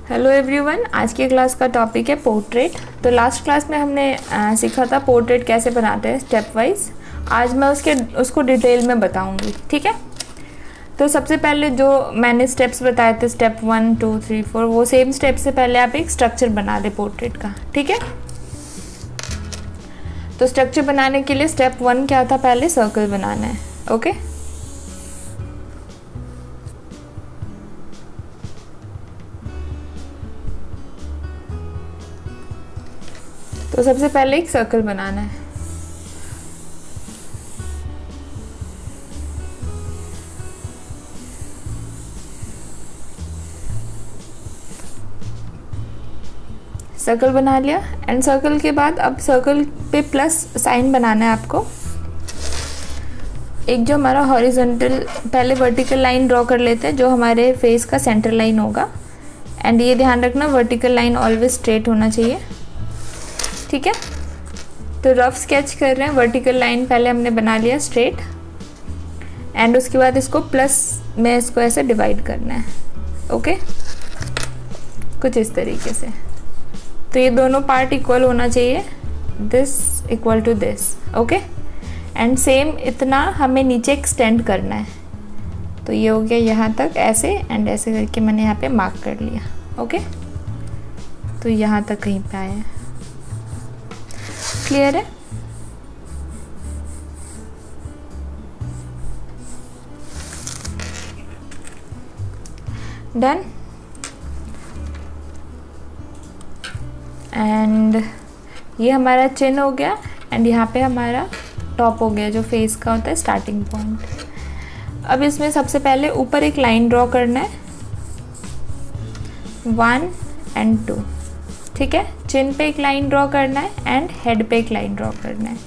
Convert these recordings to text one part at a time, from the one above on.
Hello everyone, आज की class का टॉपिक है पोर्ट्रेट। तो लास्ट क्लास में हमने सीखा था पोर्ट्रेट कैसे बनाते हैं स्टेप वाइज। आज मैं उसको डिटेल में बताऊंगी, ठीक है। तो सबसे पहले जो मैंने स्टेप्स बताए थे स्टेप 1, 2, 3, 4, वो सेम स्टेप से पहले आप एक स्ट्रक्चर बना लें पोर्ट्रेट का, ठीक है। तो स्ट्रक्चर बनाने के लिए स्टेप 1 क्या था, पहले सर्कल बनाना है, ओके। तो सबसे पहले एक सर्कल बनाना है। सर्कल बना लिया एंड सर्कल के बाद अब सर्कल पे प्लस साइन बनाना है आपको। एक जो हमारा हॉरिजॉन्टल, पहले वर्टिकल लाइन ड्रॉ कर लेते हैं जो हमारे फेस का सेंटर लाइन होगा। एंड ये ध्यान रखना वर्टिकल लाइन ऑलवेज स्ट्रेट होना चाहिए, ठीक है। तो रफ स्केच कर रहे हैं, वर्टिकल लाइन पहले हमने बना लिया स्ट्रेट एंड उसके बाद इसको प्लस में इसको ऐसे डिवाइड करना है, ओके, कुछ इस तरीके से। तो ये दोनों पार्ट इक्वल होना चाहिए, this equal to this, okay. And same इतना हमें नीचे एक्सटेंड करना है। तो ये हो गया यहाँ तक ऐसे एंड ऐसे करके मैंने यहाँ पे मार्क कर लिया, ओके। तो यहाँ तक कहीं पे आया है, क्लियर है। डन। एंड ये हमारा चिन हो गया एंड यहाँ पे हमारा टॉप हो गया जो फेस का होता है स्टार्टिंग पॉइंट। अब इसमें सबसे पहले ऊपर एक लाइन ड्रॉ करना है, 1 and 2, ठीक है। चिन पे एक लाइन ड्रॉ करना है एंड हेड पे एक लाइन ड्रॉ करना है।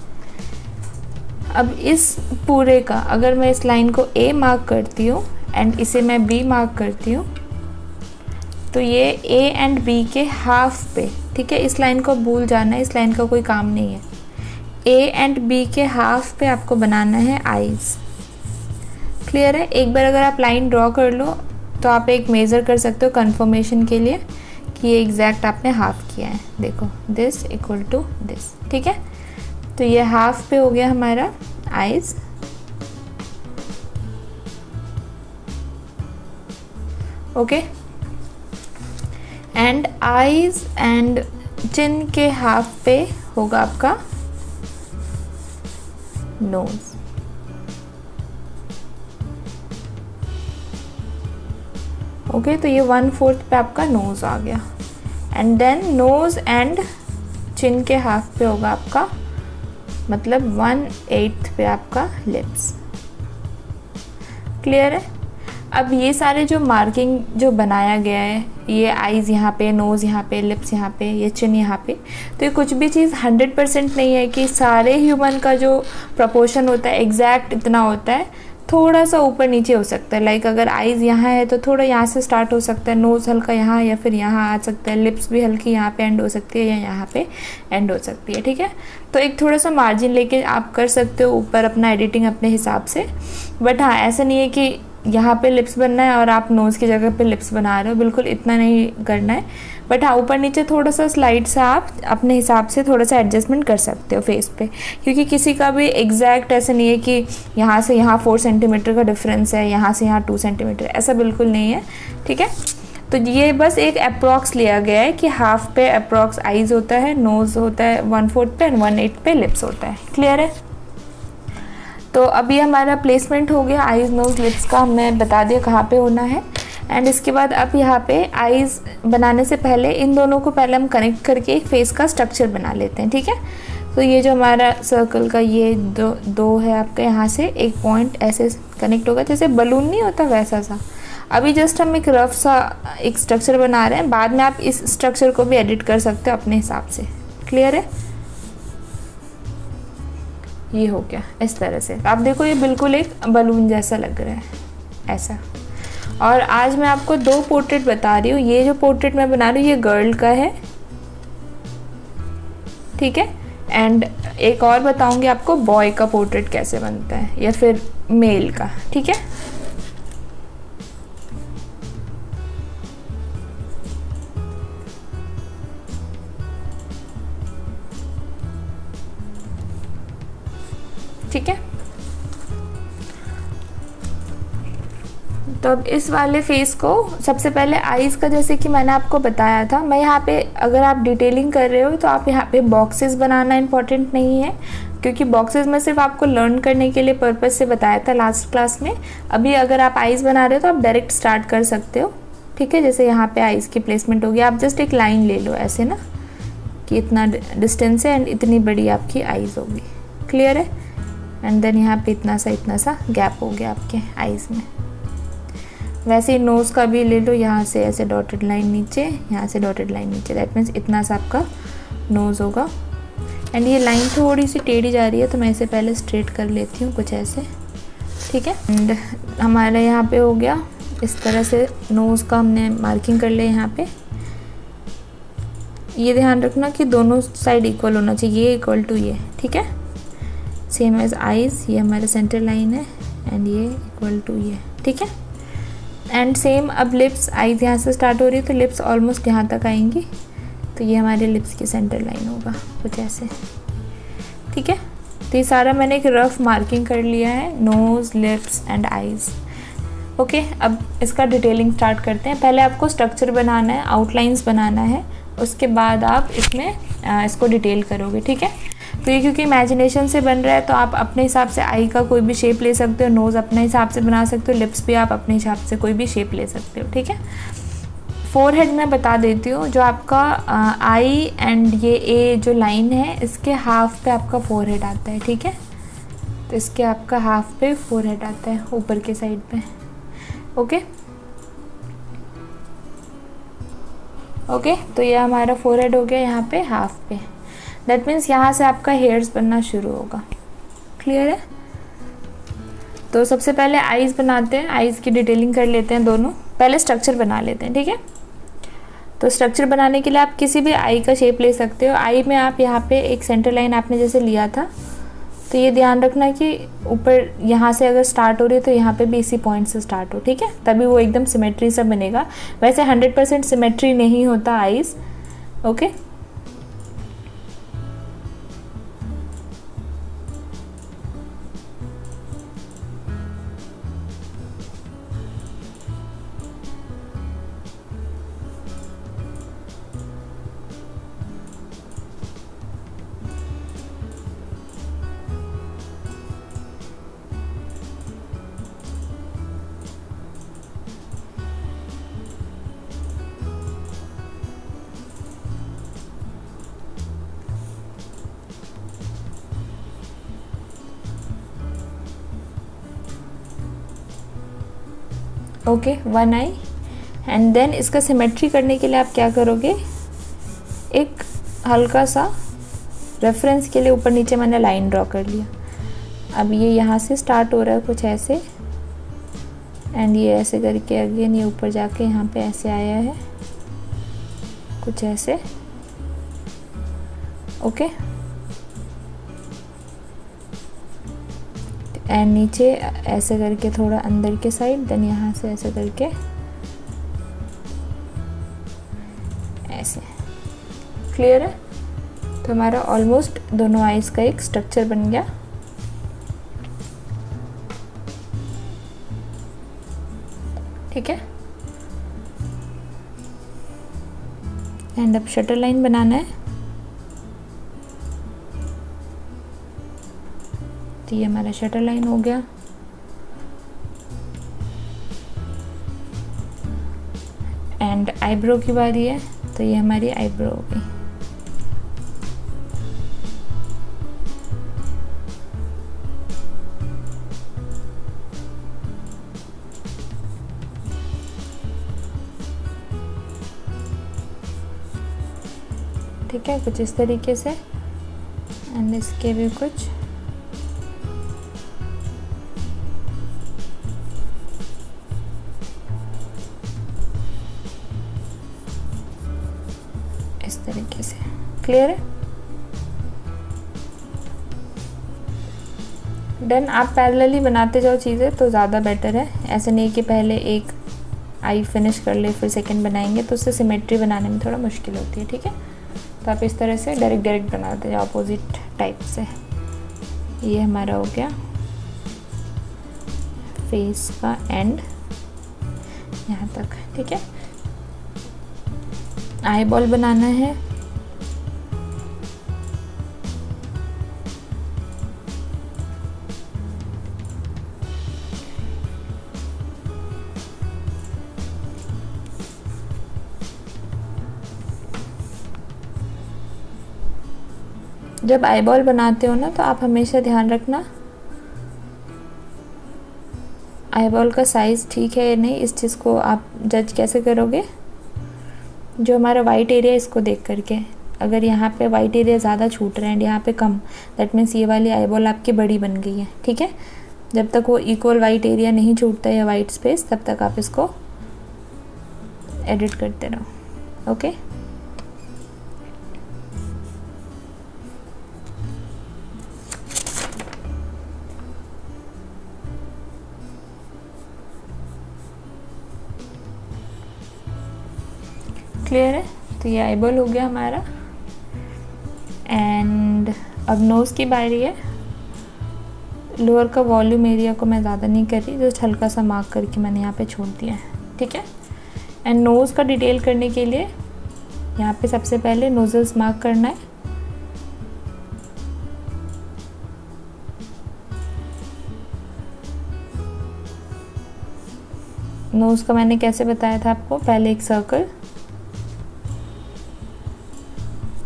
अब इस पूरे का अगर मैं इस लाइन को A मार्क करती हूँ एंड इसे मैं B मार्क करती हूँ तो ये A एंड B के हाफ पे, ठीक है। इस लाइन को भूल जाना है, इस लाइन का कोई काम नहीं है। A एंड B के हाफ पे आपको बनाना है आईज, क्लियर है। एक बार अगर आप लाइन ड्रॉ कर लो तो आप एक मेज़र कर सकते हो कंफर्मेशन के लिए कि ये एग्जैक्ट आपने हाफ किया है। देखो दिस इक्वल टू दिस, ठीक है। तो ये हाफ पे हो गया हमारा eyes. Okay. And eyes and chin के हाफ पे होगा आपका नोज। ओके, तो ये 1/4 पे आपका नोज आ गया and then nose and chin के हाफ पे होगा आपका, मतलब 1/8 पे आपका लिप्स, क्लियर है। अब ये सारे जो मार्किंग जो बनाया गया है, ये आईज यहाँ पे, नोज़ यहाँ पे, लिप्स यहाँ पे, ये चिन यहाँ पे, तो ये कुछ भी चीज़ 100% नहीं है कि सारे ह्यूमन का जो प्रपोर्शन होता है एग्जैक्ट इतना होता है। थोड़ा सा ऊपर नीचे हो सकता है। लाइक अगर आईज यहाँ है तो थोड़ा यहाँ से स्टार्ट हो सकता है, नोज़ हल्का यहाँ या फिर यहाँ आ सकता है, लिप्स भी हल्की यहाँ पे एंड हो सकती है या यहाँ पे एंड हो सकती है, ठीक है। तो एक थोड़ा सा मार्जिन लेके आप कर सकते हो ऊपर अपना एडिटिंग अपने हिसाब से। बट हाँ, ऐसा नहीं है कि यहाँ पे लिप्स बनना है और आप नोज़ की जगह पे लिप्स बना रहे हो, बिल्कुल इतना नहीं करना है। बट हाँ, ऊपर नीचे थोड़ा सा स्लाइड सा आप अपने हिसाब से थोड़ा सा एडजस्टमेंट कर सकते हो फेस पे, क्योंकि किसी का भी एग्जैक्ट ऐसा नहीं है कि यहाँ से यहाँ 4 सेंटीमीटर का डिफरेंस है, यहाँ से यहाँ 2 सेंटीमीटर, ऐसा बिल्कुल नहीं है, ठीक है। तो ये बस एक अप्रॉक्स लिया गया है कि हाफ पे अप्रॉक्स आईज होता है, नोज़ होता है 1/4 पे एंड 1/8 पे लिप्स होता है, क्लियर है। तो अभी हमारा प्लेसमेंट हो गया आईज, नोज, लिप्स का, हमने बता दिया कहाँ पे होना है। एंड इसके बाद अब यहाँ पे आईज बनाने से पहले इन दोनों को पहले हम कनेक्ट करके एक फेस का स्ट्रक्चर बना लेते हैं, ठीक है। तो ये जो हमारा सर्कल का ये दो है आपका, यहाँ से एक पॉइंट ऐसे कनेक्ट होगा जैसे बलून नहीं होता वैसा सा। अभी जस्ट हम एक रफ सा एक स्ट्रक्चर बना रहे हैं, बाद में आप इस स्ट्रक्चर को भी एडिट कर सकते हो अपने हिसाब से, क्लियर है। ये हो गया इस तरह से, आप देखो ये बिल्कुल एक बलून जैसा लग रहा है ऐसा। और आज मैं आपको 2 पोर्ट्रेट बता रही हूँ। ये जो पोर्ट्रेट मैं बना रही हूँ ये गर्ल का है, ठीक है। एंड एक और बताऊंगी आपको बॉय का पोर्ट्रेट कैसे बनता है या फिर मेल का, ठीक है। ठीक है। तो अब इस वाले फेस को सबसे पहले आईज का, जैसे कि मैंने आपको बताया था, मैं यहाँ पे अगर आप डिटेलिंग कर रहे हो तो आप यहाँ पे बॉक्सेस बनाना इम्पोर्टेंट नहीं है, क्योंकि बॉक्सेस में सिर्फ आपको लर्न करने के लिए पर्पस से बताया था लास्ट क्लास में। अभी अगर आप आईज बना रहे हो तो आप डायरेक्ट स्टार्ट कर सकते हो, ठीक है। जैसे यहाँ पे आईज की प्लेसमेंट होगी, आप जस्ट एक लाइन ले लो ऐसे ना, कि इतना डिस्टेंस है एंड इतनी बड़ी आपकी आईज होगी, क्लियर है। एंड देन यहाँ पे इतना सा गैप हो गया आपके आईज में। वैसे ही नोज़ का भी ले लो, यहाँ से ऐसे डॉटेड लाइन नीचे, यहाँ से डॉटेड लाइन नीचे, दैट मीन्स इतना सा आपका नोज़ होगा। एंड ये लाइन थोड़ी सी टेढ़ी जा रही है तो मैं इसे पहले स्ट्रेट कर लेती हूँ कुछ ऐसे, ठीक है। एंड हमारे यहाँ पे हो गया इस तरह से नोज़ का हमने मार्किंग कर लिया। यहाँ पे ये ध्यान रखना कि दोनों साइड इक्वल होना चाहिए, ये इक्वल टू ये, ठीक है। सेम एज आईज, ये हमारा सेंटर लाइन है एंड ये इक्वल टू ये, ठीक है। एंड सेम अब लिप्स, आईज यहाँ से स्टार्ट हो रही है तो लिप्स ऑलमोस्ट यहाँ तक आएंगी, तो ये हमारे लिप्स की सेंटर लाइन होगा कुछ ऐसे, ठीक है। तो ये सारा मैंने एक रफ मार्किंग कर लिया है, nose, lips and eyes. Okay, अब इसका डिटेलिंग स्टार्ट करते हैं। पहले आपको स्ट्रक्चर बनाना है, आउटलाइंस बनाना है, उसके बाद आप इसमें इसको डिटेल करोगे, ठीक है। तो ये क्योंकि इमेजिनेशन से बन रहा है तो आप अपने हिसाब से आई का कोई भी शेप ले सकते हो, नोज़ अपने हिसाब से बना सकते हो, लिप्स भी आप अपने हिसाब से कोई भी शेप ले सकते हो, ठीक है। फोरहेड मैं बता देती हूँ, जो आपका आई एंड ये ए जो लाइन है इसके हाफ पे आपका फोरहेड आता है, ठीक है। तो इसके आपका हाफ पे फोरहेड आता है ऊपर के साइड पे, ओके। ओके, तो ये हमारा फोरहेड हो गया यहाँ पे हाफ पे, दैट मीन्स यहाँ से आपका हेयर्स बनना शुरू होगा, क्लियर है। तो सबसे पहले आईज बनाते हैं, आईज की डिटेलिंग कर लेते हैं दोनों, पहले स्ट्रक्चर बना लेते हैं, ठीक है। तो स्ट्रक्चर बनाने के लिए आप किसी भी आई का शेप ले सकते हो। आई में आप यहाँ पे एक सेंटर लाइन आपने जैसे लिया था, तो ये ध्यान रखना कि ऊपर यहाँ से अगर स्टार्ट हो रही है तो यहाँ पे भी इसी पॉइंट से स्टार्ट हो, ठीक है, तभी वो एकदम सिमेट्री सा बनेगा। वैसे 100% सिमेट्री नहीं होता eyes, okay. Okay, one eye. And then इसका सिमेट्री करने के लिए आप क्या करोगे, एक हल्का सा रेफरेंस के लिए ऊपर नीचे मैंने लाइन ड्रॉ कर लिया। अब ये यहाँ से स्टार्ट हो रहा है कुछ ऐसे, एंड ये ऐसे करके अगेन ये ऊपर जाके यहाँ पे ऐसे आया है कुछ ऐसे, ओके। एंड नीचे ऐसे करके थोड़ा अंदर के साइड, देन यहाँ से ऐसे करके ऐसे, क्लियर है। तो हमारा ऑलमोस्ट दोनों आईज का एक स्ट्रक्चर बन गया, ठीक है। एंड अब शटर लाइन बनाना है, तो ये हमारा शटर लाइन हो गया। एंड आईब्रो की बारी है, तो ये हमारी आईब्रो हो गई, ठीक है, कुछ इस तरीके से। एंड इसके भी कुछ इस तरीके से, क्लियर है। डन। आप पैरेलली बनाते जाओ चीज़ें तो ज़्यादा बेटर है, ऐसे नहीं कि पहले एक आई फिनिश कर ले फिर सेकंड बनाएंगे तो उससे सिमेट्री बनाने में थोड़ा मुश्किल होती है, ठीक है। तो आप इस तरह से डायरेक्ट बनाते जाओ अपोजिट टाइप से, ये हमारा हो गया फेस का एंड यहाँ तक, ठीक है। आई बॉल बनाना है। जब आई बॉल बनाते हो ना तो आप हमेशा ध्यान रखना आई बॉल का साइज़ ठीक है या नहीं। इस चीज़ को आप जज कैसे करोगे? जो हमारा वाइट एरिया इसको देख करके, अगर यहाँ पे वाइट एरिया ज़्यादा छूट रहे हैं एंड यहाँ पे कम, दैट मीन्स ये वाली आई बॉल आपकी बड़ी बन गई है, ठीक है। जब तक वो इक्वल वाइट एरिया नहीं छूटता या वाइट स्पेस, तब तक आप इसको एडिट करते रहो, ओके। क्लियर है? तो ये आईबॉल हो गया हमारा। एंड अब नोज़ की बारी है। लोअर का वॉल्यूम एरिया को मैं ज़्यादा नहीं कर रही, जस्ट हल्का सा मार्क करके मैंने यहाँ पे छोड़ दिया है, ठीक है। एंड नोज़ का डिटेल करने के लिए यहाँ पे सबसे पहले नोजल्स मार्क करना है। नोज़ का मैंने कैसे बताया था आपको, पहले एक circle,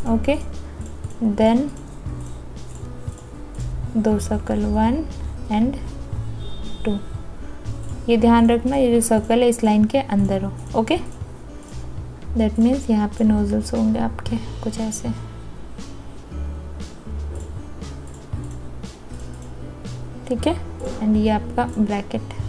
okay, then 2 circle, 1 and 2। ये ध्यान रखना ये जो सर्कल है इस लाइन के अंदर हो, ओके। दैट मीन्स यहाँ पे नोजल्स होंगे आपके कुछ ऐसे, ठीक है। एंड ये आपका ब्रैकेट,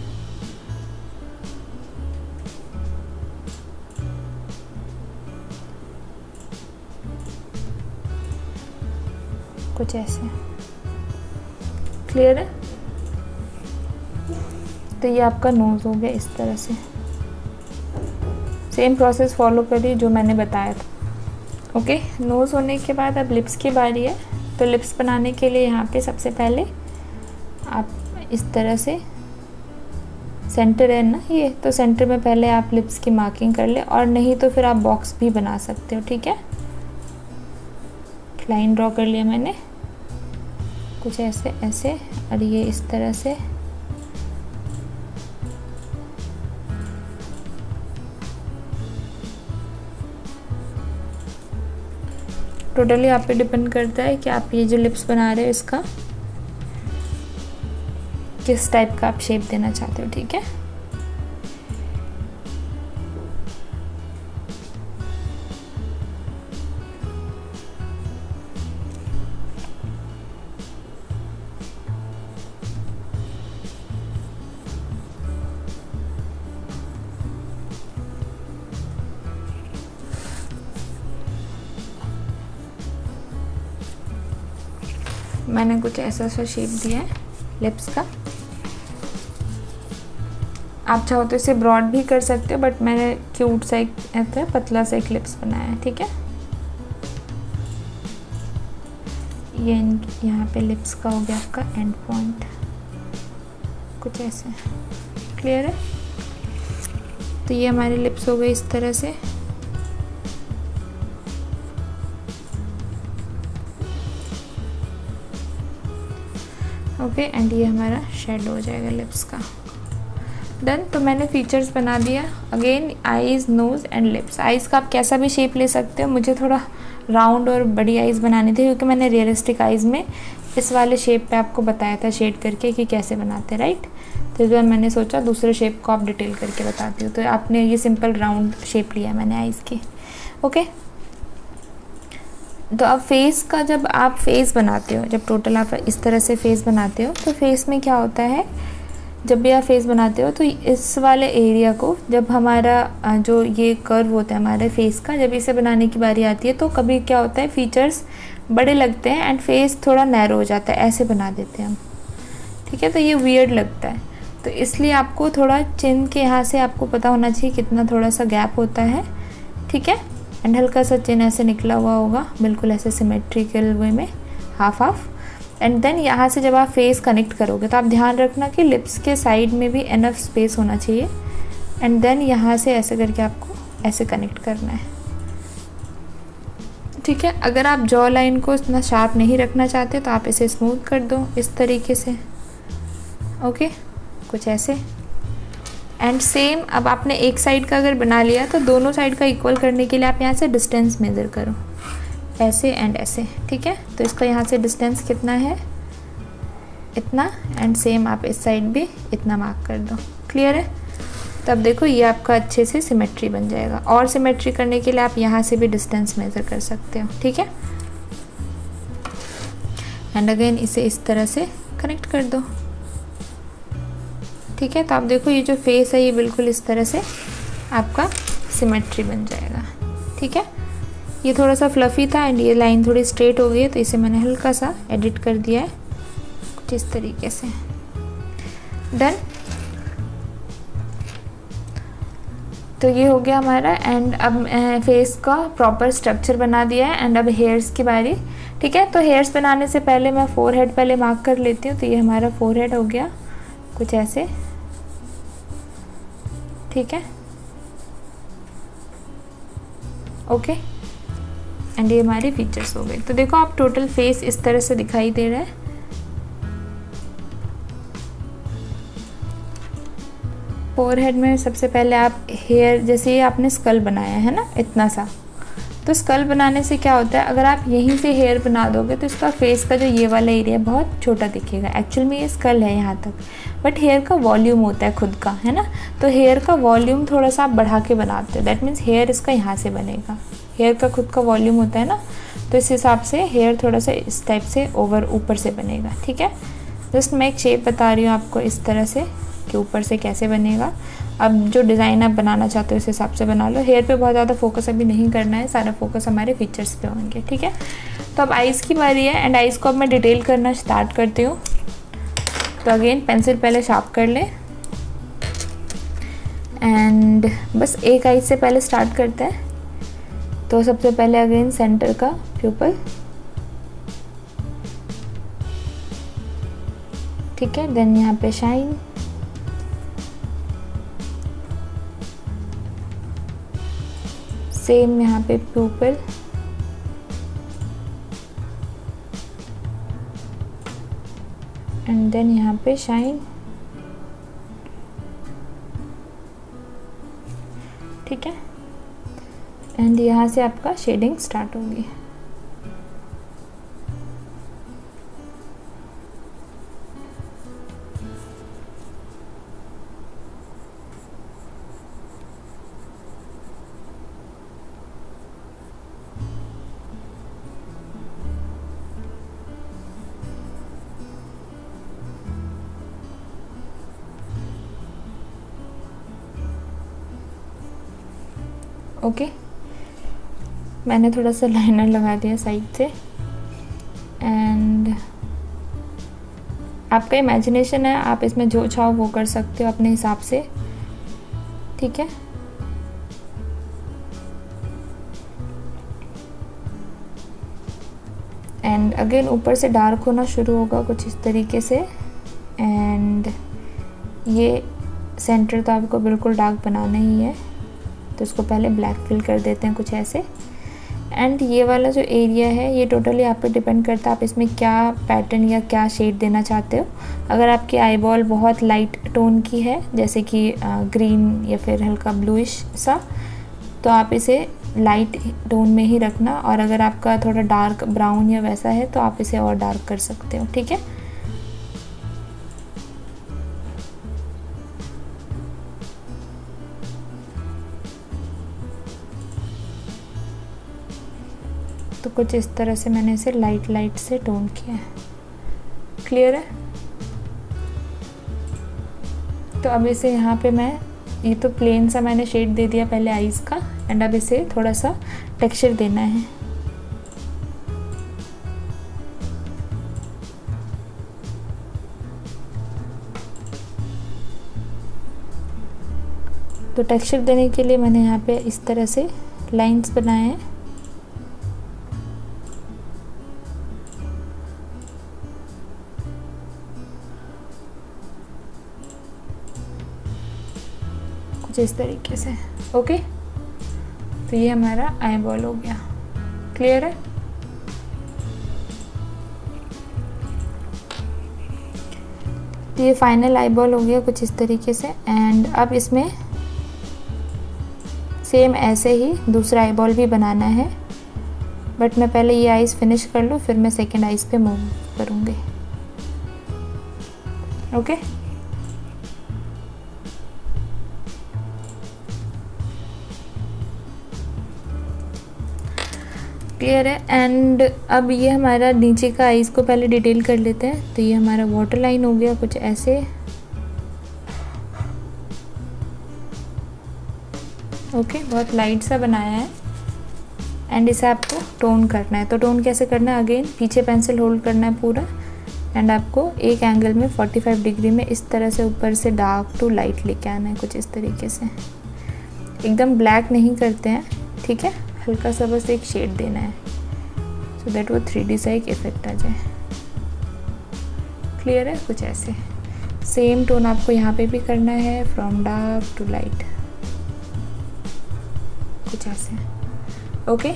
कुछ ऐसे, क्लियर है? तो ये आपका नोज़ हो गया इस तरह से। सेम प्रोसेस फॉलो करिए जो मैंने बताया था, ओके। नोज़ होने के बाद अब लिप्स की बारी है। तो लिप्स बनाने के लिए यहाँ पे सबसे पहले आप इस तरह से, सेंटर है ना ये, तो सेंटर में पहले आप लिप्स की मार्किंग कर ले, और नहीं तो फिर आप बॉक्स भी बना सकते हो, ठीक है। लाइन ड्रॉ कर लिया मैंने कुछ ऐसे ऐसे, और ये इस तरह से। टोटली आप पे डिपेंड करता है कि आप ये जो लिप्स बना रहे हो इसका किस टाइप का आप शेप देना चाहते हो, ठीक है। मैंने कुछ ऐसा सा शेप दिया है लिप्स का। आप चाहो तो इसे ब्रॉड भी कर सकते हो, बट मैंने क्यूट सा एक ऐसा पतला सा एक लिप्स बनाया है, ठीक है। ये यहाँ पे लिप्स का हो गया आपका एंड पॉइंट, कुछ ऐसे, क्लियर है? तो ये हमारी लिप्स हो गई इस तरह से। ओके, एंड ये हमारा शेड हो जाएगा लिप्स का। डन। तो मैंने फीचर्स बना दिया। Again eyes, nose and lips. Eyes का आप कैसा भी शेप ले सकते हो। मुझे थोड़ा राउंड और बड़ी आईज़ बनानी थी, क्योंकि मैंने रियलिस्टिक आईज़ में इस वाले शेप पे आपको बताया था शेड करके कि कैसे बनाते, राइट। तो इस बार मैंने सोचा दूसरे शेप को आप डिटेल करके बताती हूँ। तो आपने ये सिंपल राउंड शेप लिया मैंने आईज़ की, ओके। तो अब फेस का, जब आप फेस बनाते हो, जब टोटल आप इस तरह से फेस बनाते हो, तो फेस में क्या होता है, जब भी आप फेस बनाते हो तो इस वाले एरिया को, जब हमारा जो ये कर्व होता है हमारे फेस का, जब इसे बनाने की बारी आती है तो कभी क्या होता है फीचर्स बड़े लगते हैं एंड फेस थोड़ा नैरो हो जाता है, ऐसे बना देते हैं हम, ठीक है। तो ये वियर्ड लगता है। तो इसलिए आपको थोड़ा चिन के यहाँ से आपको पता होना चाहिए कितना थोड़ा सा गैप होता है, ठीक है। एंड हल्का सा चिन ऐसे निकला हुआ होगा, बिल्कुल ऐसे सिमेट्रिकल वे में, हाफ हाफ। एंड देन यहाँ से जब आप फेस कनेक्ट करोगे तो आप ध्यान रखना कि लिप्स के साइड में भी इनफ स्पेस होना चाहिए। एंड देन यहाँ से ऐसे करके आपको ऐसे कनेक्ट करना है, ठीक है। अगर आप जॉ लाइन को इतना शार्प नहीं रखना चाहते तो आप इसे स्मूथ कर दो इस तरीके से, ओके, कुछ ऐसे। एंड सेम अब आपने एक साइड का अगर बना लिया तो दोनों साइड का इक्वल करने के लिए आप यहाँ से डिस्टेंस मेज़र करो, ऐसे एंड ऐसे, ठीक है। तो इसका यहाँ से डिस्टेंस कितना है, इतना। एंड सेम आप इस साइड भी इतना मार्क कर दो, क्लियर है। तब देखो ये आपका अच्छे से सिमेट्री बन जाएगा। और सिमेट्री करने के लिए आप यहाँ से भी डिस्टेंस मेज़र कर सकते हो, ठीक है। एंड अगेन इसे इस तरह से कनेक्ट कर दो, ठीक है। तो आप देखो ये जो फेस है ये बिल्कुल इस तरह से आपका सिमेट्री बन जाएगा, ठीक है। ये थोड़ा सा फ्लफ़ी था एंड ये लाइन थोड़ी स्ट्रेट हो गई है, तो इसे मैंने हल्का सा एडिट कर दिया है कुछ इस तरीके से। डन। तो ये हो गया हमारा। एंड अब फेस का प्रॉपर स्ट्रक्चर बना दिया है। एंड अब हेयर्स की बारी, ठीक है। तो हेयर्स बनाने से पहले मैं फोरहेड पहले मार्क कर लेती हूँ। तो ये हमारा फोरहेड हो गया कुछ ऐसे, ठीक है, ओके। एंड ये हमारे फीचर्स हो गए। तो देखो आप टोटल फेस इस तरह से दिखाई दे रहा है। फोरहेड में सबसे पहले आप हेयर, जैसे ये आपने स्कल बनाया है ना इतना सा, तो स्कल बनाने से क्या होता है, अगर आप यहीं से हेयर बना दोगे तो इसका फेस का जो ये वाला एरिया बहुत छोटा दिखेगा। एक्चुअल में ये स्कल है यहाँ तक, बट हेयर का वॉल्यूम होता है खुद का, है ना। तो हेयर का वॉल्यूम थोड़ा सा आप बढ़ा के बनाते हो, दैट मीन्स हेयर इसका यहाँ से बनेगा। हेयर का खुद का वॉल्यूम होता है ना, तो इस हिसाब से हेयर थोड़ा सा इस टाइप से ऊपर से बनेगा, ठीक है। जस्ट मैं एक शेप बता रही हूँ आपको इस तरह से कि ऊपर से कैसे बनेगा। अब जो डिज़ाइन आप बनाना चाहते हो इस हिसाब से बना लो। हेयर पे बहुत ज़्यादा फोकस अभी नहीं करना है, सारा फोकस हमारे फीचर्स पे होंगे, ठीक है। तो अब आइज़ की बारी है। एंड आइज़ को अब मैं डिटेल करना स्टार्ट करती हूँ। तो अगेन पेंसिल पहले शार्प कर लें एंड बस एक आइज से पहले स्टार्ट करते हैं। तो सबसे पहले अगेन सेंटर का प्यूपल, ठीक है। देन यहाँ पे शाइन, सेम यहाँ पे प्यूपल, एंड देन यहाँ पे शाइन, ठीक है। एंड यहाँ से आपका शेडिंग स्टार्ट होगी। ओके, मैंने थोड़ा सा लाइनर लगा दिया साइड से। एंड आपका इमेजिनेशन है, आप इसमें जो चाहो वो कर सकते हो अपने हिसाब से, ठीक है। एंड अगेन ऊपर से डार्क होना शुरू होगा कुछ इस तरीके से। एंड ये सेंटर तो आपको बिल्कुल डार्क बनाना ही है, तो इसको पहले ब्लैक फिल कर देते हैं कुछ ऐसे। एंड ये वाला जो एरिया है ये टोटली आप पे डिपेंड करता है आप इसमें क्या पैटर्न या क्या शेड देना चाहते हो। अगर आपकी आईबॉल बहुत लाइट टोन की है, जैसे कि ग्रीन या फिर हल्का ब्लूइश सा, तो आप इसे लाइट टोन में ही रखना। और अगर आपका थोड़ा डार्क ब्राउन या वैसा है तो आप इसे और डार्क कर सकते हो, ठीक है। तो कुछ इस तरह से मैंने इसे लाइट से टोन किया है, क्लियर है। तो अब इसे यहाँ पे मैं, ये तो प्लेन सा मैंने शेड दे दिया पहले आईज का। एंड अब इसे थोड़ा सा टेक्सचर देना है। तो टेक्सचर देने के लिए मैंने यहाँ पे इस तरह से लाइंस बनाए हैं। कुछ इस तरीके से। ओके, तो ये हमारा आई बॉल हो गया। क्लियर है? तो ये फाइनल आई बॉल हो गया कुछ इस तरीके से। एंड अब इसमें सेम ऐसे ही दूसरा आई बॉल भी बनाना है, बट मैं पहले ये आइज़ फिनिश कर लूँ, फिर मैं सेकेंड आइज़ पे मूव करूँगी। ओके, क्लियर है। एंड अब ये हमारा नीचे का आइज़ को पहले डिटेल कर लेते हैं। तो ये हमारा वाटर लाइन हो गया कुछ ऐसे। ओके, बहुत लाइट सा बनाया है। एंड इसे आपको टोन करना है। तो टोन कैसे करना है? अगेन पीछे पेंसिल होल्ड करना है पूरा, एंड आपको एक एंगल में 45 डिग्री में इस तरह से ऊपर से डार्क टू लाइट लेके आना है कुछ इस तरीके से। एकदम ब्लैक नहीं करते हैं, ठीक है, हल्का सा बस एक शेड देना है, सो दैट वो 3D सा एक इफेक्ट आ जाए। क्लियर है? कुछ ऐसे सेम टोन आपको यहाँ पे भी करना है, फ्रॉम डार्क टू लाइट, कुछ ऐसे। ओके,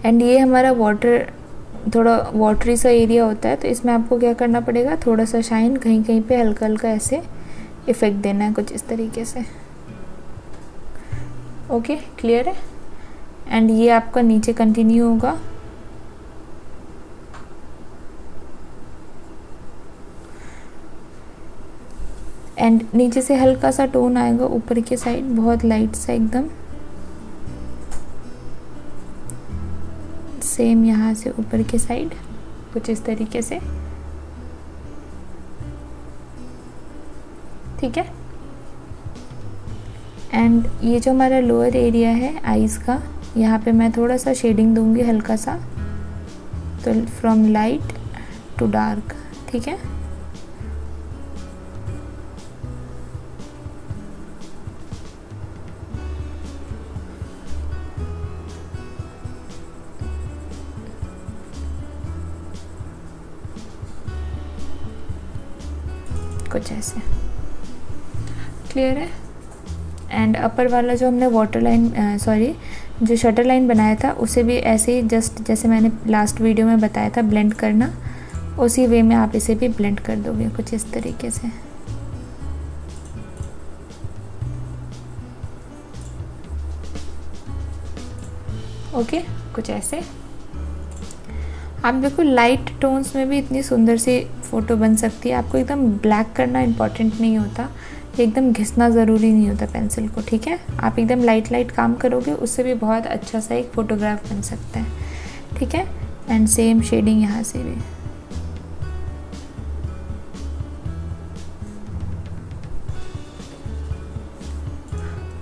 एंड ये हमारा वाटर, थोड़ा वाटरी सा एरिया होता है, तो इसमें आपको क्या करना पड़ेगा, थोड़ा सा शाइन कहीं कहीं पे हल्का हल्का ऐसे इफेक्ट देना है कुछ इस तरीके से। ओके, क्लियर है? एंड ये आपका नीचे कंटिन्यू होगा। एंड नीचे से हल्का सा टोन आएगा ऊपर के साइड, बहुत लाइट सा एकदम। सेम यहाँ से ऊपर के साइड कुछ इस तरीके से, ठीक है। एंड ये जो हमारा लोअर एरिया है आईज़ का, यहाँ पे मैं थोड़ा सा शेडिंग दूंगी हल्का सा, तो फ्रॉम लाइट टू डार्क, ठीक है। कुछ ऐसे, क्लियर है। एंड अपर वाला जो हमने वाटर लाइन जो शटर लाइन बनाया था, उसे भी ऐसे ही जस्ट जैसे मैंने लास्ट वीडियो में बताया था ब्लेंड करना, उसी वे में आप इसे भी ब्लेंड कर दोगे कुछ इस तरीके से। ओके, कुछ ऐसे। आप देखो लाइट टोन्स में भी इतनी सुंदर सी फ़ोटो बन सकती है। आपको एकदम ब्लैक करना इम्पॉर्टेंट नहीं होता, एकदम घिसना ज़रूरी नहीं होता पेंसिल को, ठीक है। आप एकदम लाइट लाइट काम करोगे, उससे भी बहुत अच्छा सा एक फ़ोटोग्राफ बन सकता है, ठीक है। एंड सेम शेडिंग यहाँ से भी।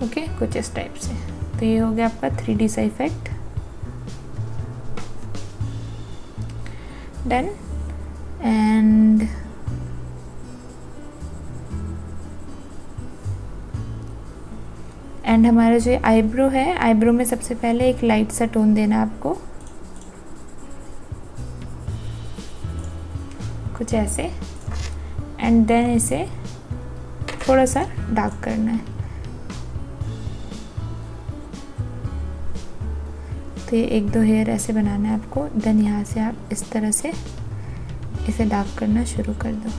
ओके, कुछ इस टाइप से। तो ये हो गया आपका 3D सा इफेक्ट। डन। एंड हमारा जो आईब्रो है, आईब्रो में सबसे पहले एक लाइट सा टोन देना है आपको, कुछ ऐसे। एंड देन इसे थोड़ा सा डार्क करना है। तो ये एक दो हेयर ऐसे बनाना है आपको। देन यहाँ से आप इस तरह से इसे डार्क करना शुरू कर दो।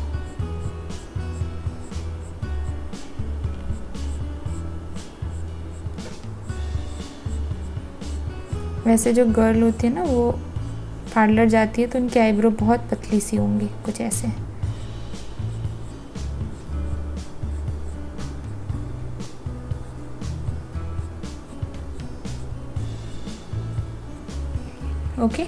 वैसे जो गर्ल होती है ना, वो पार्लर जाती है तो उनकी आईब्रो बहुत पतली सी होंगी, कुछ ऐसे। ओके,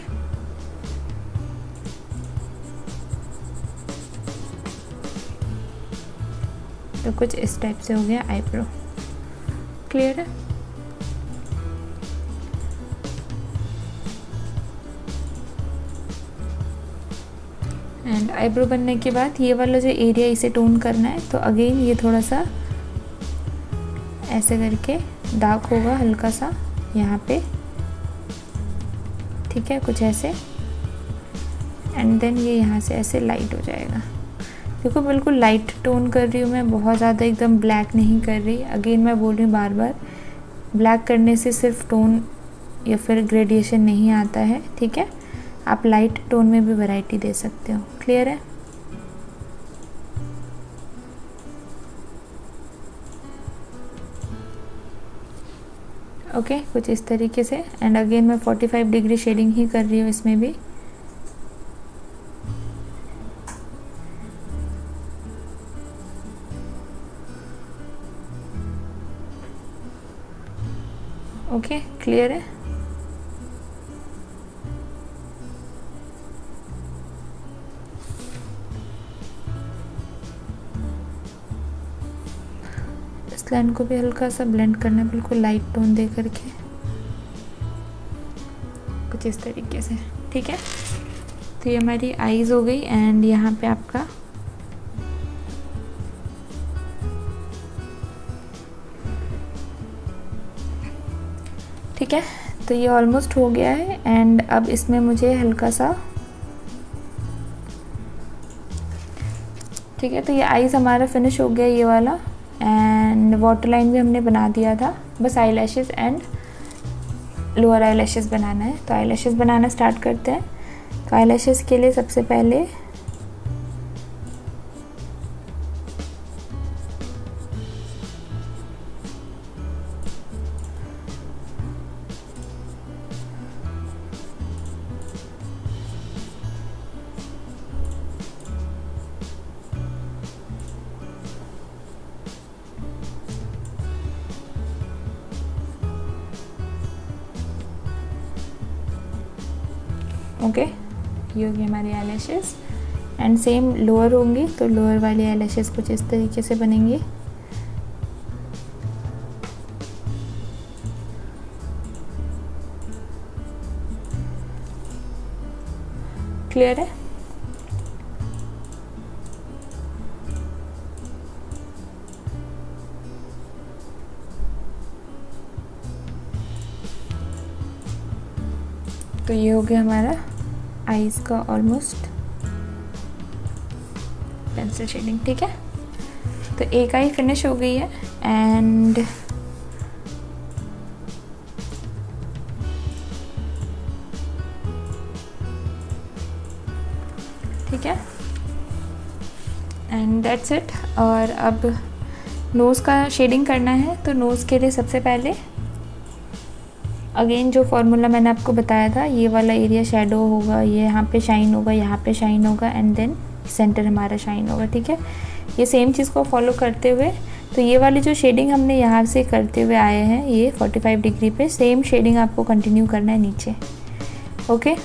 तो कुछ इस टाइप से हो गया आईब्रो। क्लियर है? एंड आईब्रो बनने के बाद ये वाला जो एरिया इसे टोन करना है, तो अगेन ये थोड़ा सा ऐसे करके डार्क होगा हल्का सा यहाँ पे, ठीक है, कुछ ऐसे। एंड देन ये यहाँ से ऐसे लाइट हो जाएगा, देखो बिल्कुल लाइट टोन कर रही हूँ मैं, बहुत ज़्यादा एकदम ब्लैक नहीं कर रही। अगेन मैं बोल रही हूँ बार बार, ब्लैक करने से सिर्फ टोन या फिर ग्रेडिएशन नहीं आता है, ठीक है। आप लाइट टोन में भी वैरायटी दे सकते हो। क्लियर है? ओके, कुछ इस तरीके से। एंड अगेन मैं 45 डिग्री शेडिंग ही कर रही हूँ इसमें भी। ओके, क्लियर है? इस लाइन को भी हल्का सा ब्लेंड करना है, बिल्कुल लाइट टोन दे करके, कुछ इस तरीके से, ठीक है। तो ये हमारी आईज हो गई। एंड यहाँ पे आपका ठीक है, तो ये ऑलमोस्ट हो गया है। एंड अब इसमें मुझे हल्का सा, ठीक है, तो ये आईज हमारा फिनिश हो गया ये वाला। एंड वाटर लाइन भी हमने बना दिया था, बस eyelashes and lower eyelashes बनाना है। तो आई लैशेज़ बनाना स्टार्ट करते हैं। तो आई लैशेज़ के लिए सबसे पहले ओके, ये होगी हमारी आई लैशेज़। एंड सेम लोअर होंगी, तो लोअर वाली आई लैशेज़ कुछ इस तरीके से बनेंगी। क्लियर है? तो ये हो गया हमारा आईज का ऑलमोस्ट पेंसिल शेडिंग, ठीक है। तो एक आई फिनिश हो गई है। एंड ठीक है, एंड दैट्स इट। और अब नोज़ का शेडिंग करना है। तो नोज़ के लिए सबसे पहले अगेन जो फॉर्मूला मैंने आपको बताया था, ये वाला एरिया शेडो होगा, ये यहाँ पे शाइन होगा, यहाँ पे शाइन होगा, एंड देन सेंटर हमारा शाइन होगा, ठीक है। ये सेम चीज़ को फॉलो करते हुए, तो ये वाली जो शेडिंग हमने यहाँ से करते हुए आए हैं, ये 45 डिग्री पे सेम शेडिंग आपको कंटिन्यू करना है नीचे। ओके,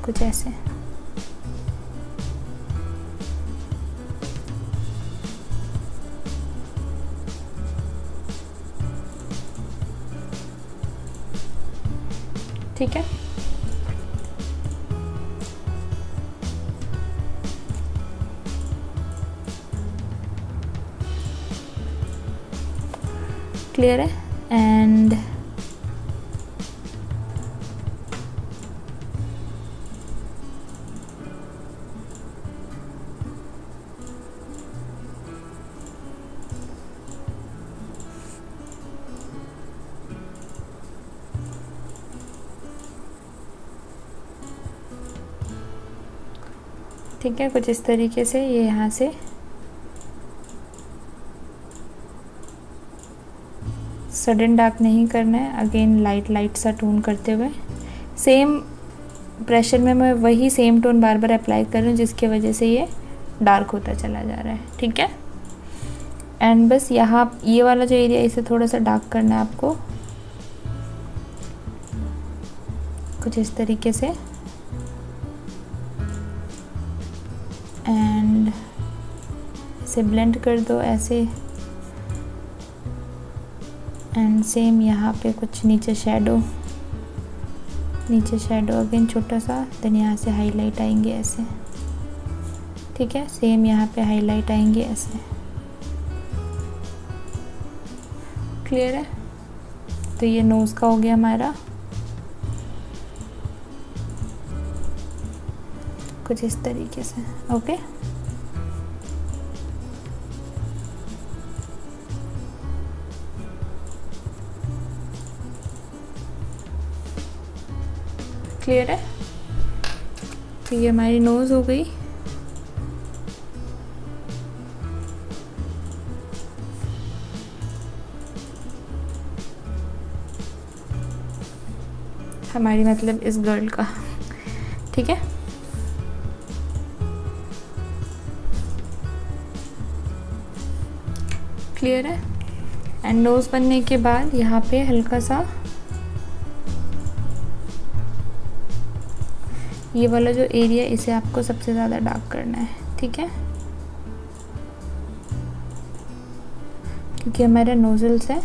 कुछ ऐसे। ठीक है, क्लियर है? एंड ठीक है, कुछ इस तरीके से ये यहाँ से सडन डार्क नहीं करना है। अगेन लाइट लाइट सा टोन करते हुए सेम प्रेशर में मैं वही सेम टोन बार बार अप्लाई कर रही हूँ, जिसकी वजह से ये डार्क होता चला जा रहा है, ठीक है। एंड बस यहाँ ये वाला जो एरिया, इसे थोड़ा सा डार्क करना है आपको, कुछ इस तरीके से। एंड इसे ब्लेंड कर दो ऐसे। एंड सेम यहाँ पे कुछ नीचे शेडो अगेन छोटा सा, देन यहाँ से हाईलाइट आएंगे ऐसे, ठीक है। सेम यहाँ पे हाईलाइट आएंगे ऐसे, क्लियर है? तो ये नोज़ का हो गया हमारा। कुछ इस तरीके से। ओके, क्लियर है। तो ये हमारी नोज़ हो गई। हमारी मतलब इस गर्ल का, ठीक है। क्लियर है। एंड नोज़ बनने के बाद यहाँ पे हल्का सा ये वाला जो एरिया, इसे आपको सबसे ज़्यादा डार्क करना है, ठीक है, क्योंकि हमारा नोजल्स है।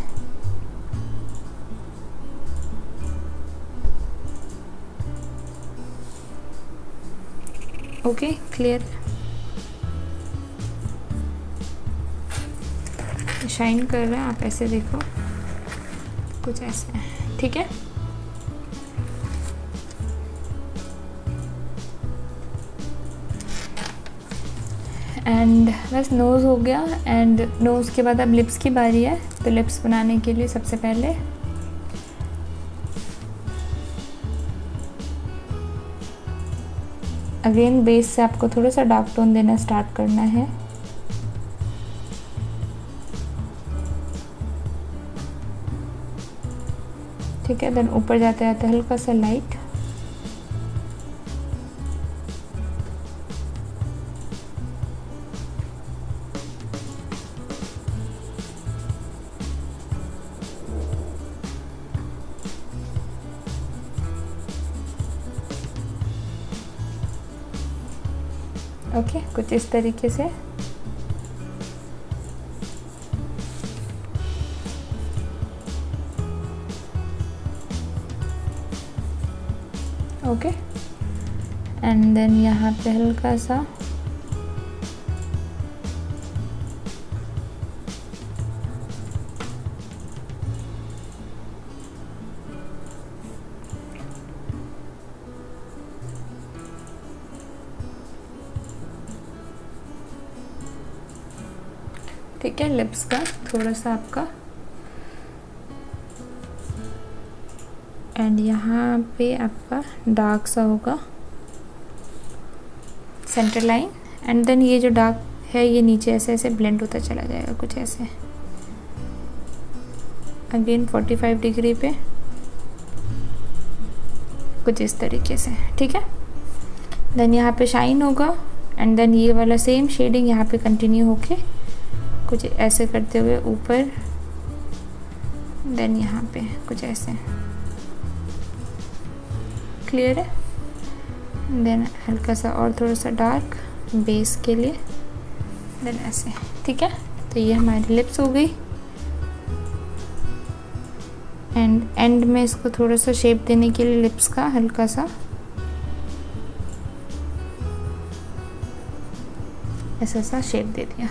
Okay, clear. शाइन कर रहा है, आप ऐसे देखो, कुछ ऐसे है, ठीक है। एंड बस नोज़ हो गया। एंड नोज़ के बाद अब लिप्स की बारी है। तो लिप्स बनाने के लिए सबसे पहले अगेन बेस से आपको थोड़ा सा डार्क टोन देना स्टार्ट करना है। ठीक है, देन ऊपर जाते जाते हल्का सा लाइट। ओके, कुछ इस तरीके से। ओके, एंड देन यहाँ पे हल्का सा ठीक है, लिप्स का थोड़ा सा आपका, एंड यहाँ पे आपका डार्क सा होगा सेंटर लाइन। एंड देन ये जो डार्क है ये नीचे ऐसे ऐसे ब्लेंड होता चला जाएगा, कुछ ऐसे। अगेन 45 डिग्री पे, कुछ इस तरीके से, ठीक है। देन यहाँ पे शाइन होगा। एंड देन ये वाला सेम शेडिंग यहाँ पे कंटिन्यू होके कुछ ऐसे करते हुए ऊपर, देन यहाँ पे कुछ ऐसे। क्लियर है। देन हल्का सा और थोड़ा सा डार्क बेस के लिए, देन ऐसे, ठीक है। तो ये हमारी लिप्स हो गई। एंड एंड में इसको थोड़ा सा शेप देने के लिए लिप्स का हल्का सा ऐसा सा शेप दे दिया।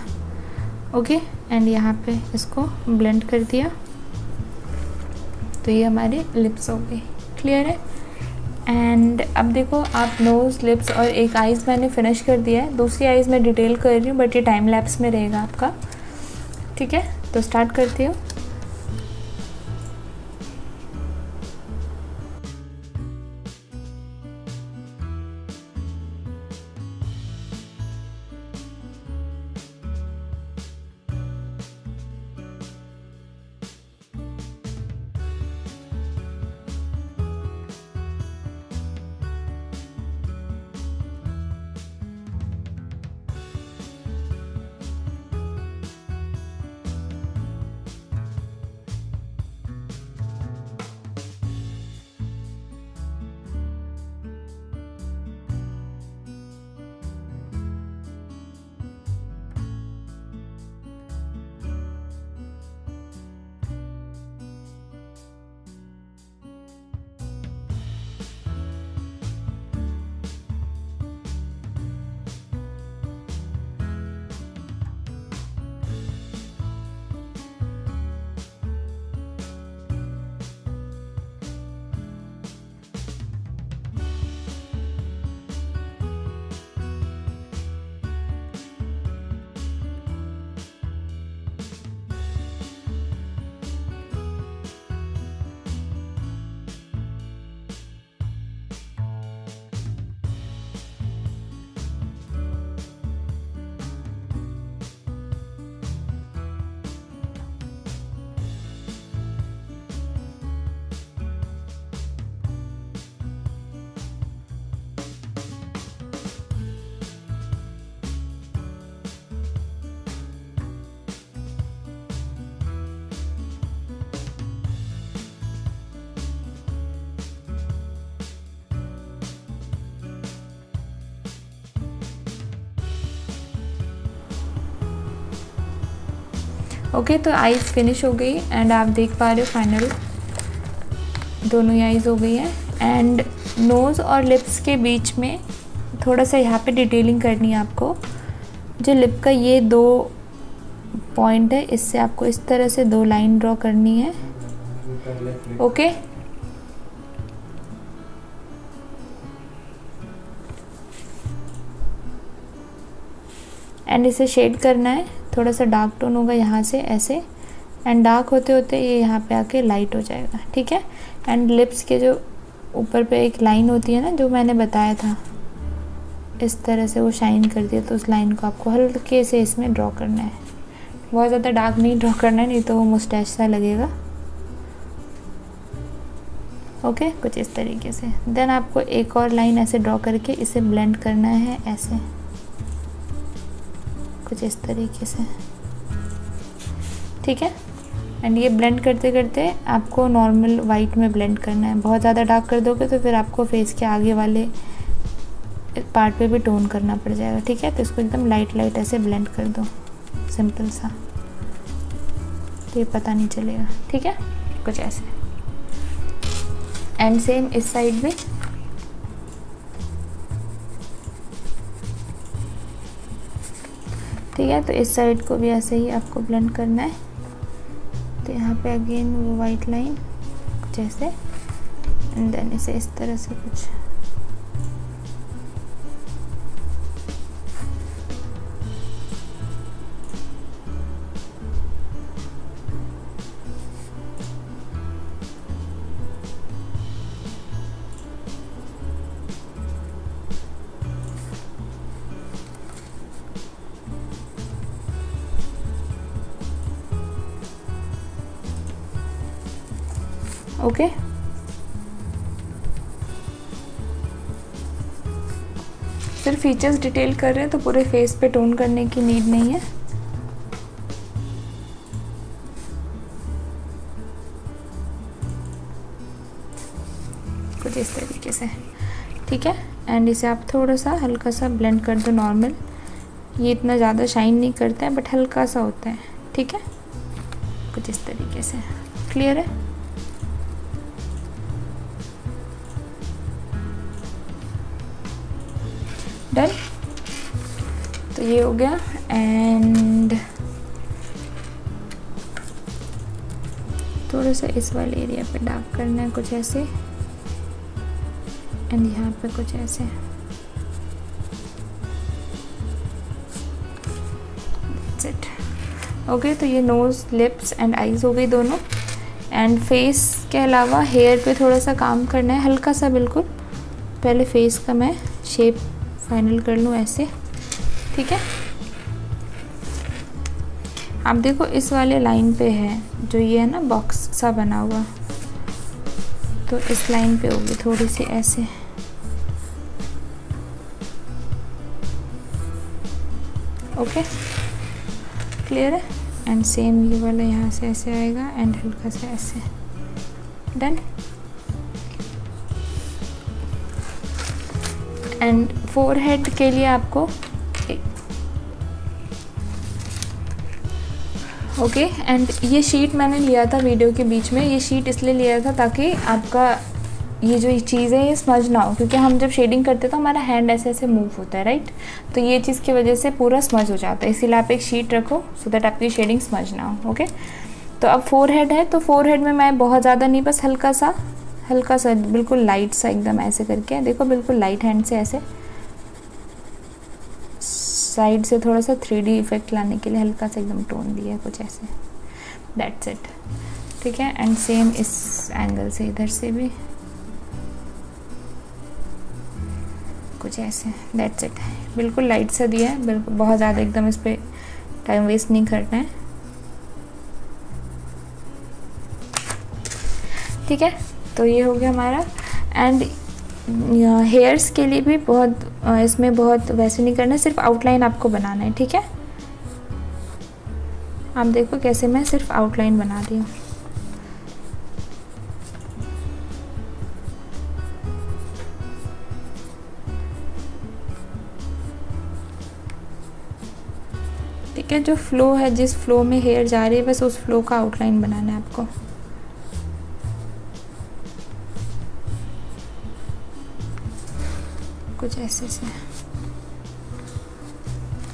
ओके, एंड यहाँ पे इसको ब्लेंड कर दिया। तो ये हमारे लिप्स हो गई। क्लियर है। एंड अब देखो, आप नोज़, लिप्स और एक आइज़ मैंने फिनिश कर दिया है। दूसरी आइज़ मैं डिटेल कर रही हूँ, बट ये टाइम लैप्स में रहेगा आपका, ठीक है। तो स्टार्ट करती हूँ। ओके, तो आईज फिनिश हो गई एंड आप देख पा रहे हो फाइनल दोनों ही आईज हो गई है। एंड नोज़ और लिप्स के बीच में थोड़ा सा यहाँ पे डिटेलिंग करनी है आपको। जो लिप का ये 2 पॉइंट है, इससे आपको इस तरह से 2 लाइन ड्रॉ करनी है। ओके, एंड इसे शेड करना है, थोड़ा सा डार्क टोन होगा यहाँ से ऐसे, एंड डार्क होते होते ये यहाँ पे आके लाइट हो जाएगा, ठीक है। एंड लिप्स के जो ऊपर पे एक लाइन होती है ना, जो मैंने बताया था, इस तरह से वो शाइन करती है, तो उस लाइन को आपको हल्के से इसमें ड्रॉ करना है। बहुत ज़्यादा डार्क नहीं ड्रॉ करना है, नहीं तो वो मुस्टैच सा लगेगा। ओके, कुछ इस तरीके से। देन आपको एक और लाइन ऐसे ड्रॉ करके इसे ब्लेंड करना है ऐसे, कुछ इस तरीके से, ठीक है। एंड ये ब्लेंड करते करते आपको नॉर्मल वाइट में ब्लेंड करना है। बहुत ज़्यादा डार्क कर दोगे तो फिर आपको फेस के आगे वाले पार्ट पे भी टोन करना पड़ जाएगा, ठीक है। तो इसको एकदम लाइट लाइट ऐसे ब्लेंड कर दो, सिंपल सा, तो ये पता नहीं चलेगा, ठीक है, कुछ ऐसे। एंड सेम इस साइड भी, ठीक है। तो इस साइड को भी ऐसे ही आपको ब्लेंड करना है। तो यहाँ पे अगेन वो वाइट लाइन कुछ ऐसे, एंड देन इसे इस तरह से कुछ, ओके। सिर्फ फीचर्स डिटेल कर रहे हैं, तो पूरे फेस पे टोन करने की नीड नहीं है। कुछ इस तरीके से, ठीक है। एंड इसे आप थोड़ा सा हल्का सा ब्लेंड कर दो नॉर्मल। ये इतना ज़्यादा शाइन नहीं करता है, बट हल्का सा होता है, ठीक है। कुछ इस तरीके से, क्लियर है। डन, तो ये हो गया। एंड थोड़ा सा इस वाले एरिया पे डार्क करना है कुछ ऐसे, एंड यहाँ पे कुछ ऐसे। That's it. ओके, तो ये नोज़, लिप्स एंड आईज हो गई दोनों। एंड फेस के अलावा हेयर पे थोड़ा सा काम करना है, हल्का सा बिल्कुल। पहले फेस का मैं शेप फाइनल कर लूँ ऐसे, ठीक है। आप देखो इस वाले लाइन पे है, जो ये है ना बॉक्स सा बना हुआ, तो इस लाइन पे होगी थोड़ी सी ऐसे, ओके, क्लियर है। एंड सेम ये वाला यहाँ से ऐसे आएगा, एंड हल्का सा ऐसे। डन। एंड फोरहेड के लिए आपको ओके, एंड ये शीट मैंने लिया था वीडियो के बीच में। ये शीट इसलिए लिया था ताकि आपका ये जो चीज़ है ये स्मज ना हो, क्योंकि हम जब शेडिंग करते हैं तो हमारा हैंड ऐसे ऐसे मूव होता है, राइट। तो ये चीज़ की वजह से पूरा स्मज हो जाता है, इसीलिए आप एक शीट रखो सो दैट आपकी शेडिंग स्मज ना हो। ओके, तो अब फोरहेड है, तो फोरहेड में मैं बहुत ज़्यादा नहीं, बस हल्का सा बिल्कुल लाइट सा एकदम ऐसे करके, देखो बिल्कुल लाइट हैंड से ऐसे साइड से थोड़ा सा 3D इफेक्ट लाने के लिए हल्का सा एकदम टोन दिया है कुछ ऐसे। दैट्स इट, ठीक है। एंड सेम इस एंगल से इधर से भी कुछ ऐसे। दैट्स इट, बिल्कुल लाइट सा दिया है, बिल्कुल बहुत ज़्यादा एकदम इस पर टाइम वेस्ट नहीं करना है, ठीक है। तो ये हो गया हमारा। एंड हेयर्स के लिए भी बहुत इसमें बहुत वैसे नहीं करना है, सिर्फ आउटलाइन आपको बनाना है, ठीक है। आप देखो कैसे मैं सिर्फ आउटलाइन बना रही हूँ। ठीक है, जो फ्लो है, जिस फ्लो में हेयर जा रही है बस उस फ्लो का आउटलाइन बनाना है आपको। कुछ ऐसे से,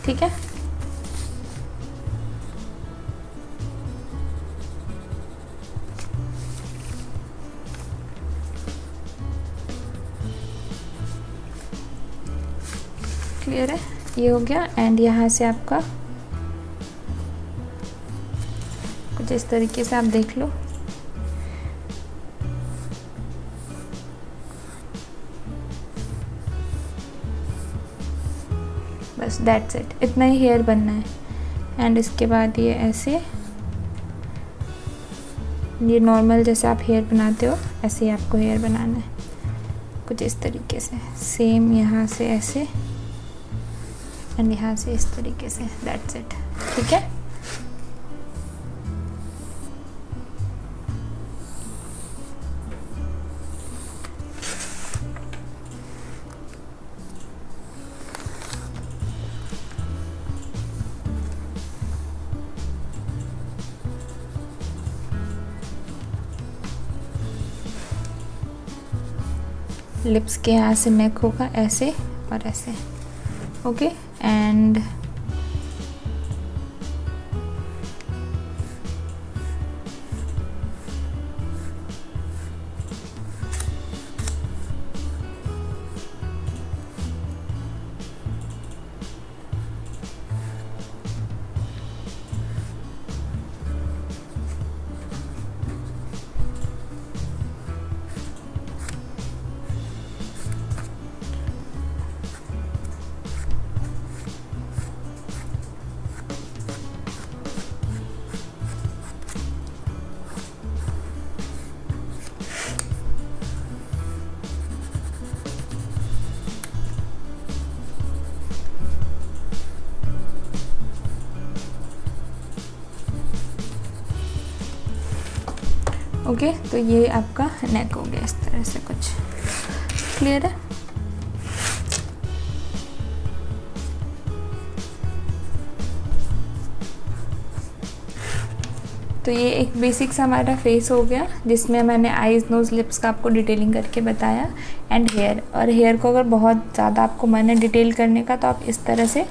ठीक है। क्लियर है, ये हो गया। एंड यहाँ से आपका कुछ इस तरीके से आप देख लो। बस दैट्स इट, इतना ही हेयर बनना है। एंड इसके बाद ये ऐसे, ये नॉर्मल जैसे आप हेयर बनाते हो ऐसे ही आपको हेयर बनाना है, कुछ इस तरीके से। सेम यहाँ से ऐसे एंड यहाँ से इस तरीके से, दैट्स इट, ठीक है। लिप्स के यहाँ से नेक होगा ऐसे और ऐसे, ओके। एंड ओके, तो ये आपका नेक हो गया इस तरह से कुछ। क्लियर है। तो ये एक बेसिक सा हमारा फेस हो गया, जिसमें मैंने आईज, नोज़, लिप्स का आपको डिटेलिंग करके बताया। एंड हेयर, और हेयर को अगर बहुत ज़्यादा आपको मन है डिटेल करने का तो आप इस तरह से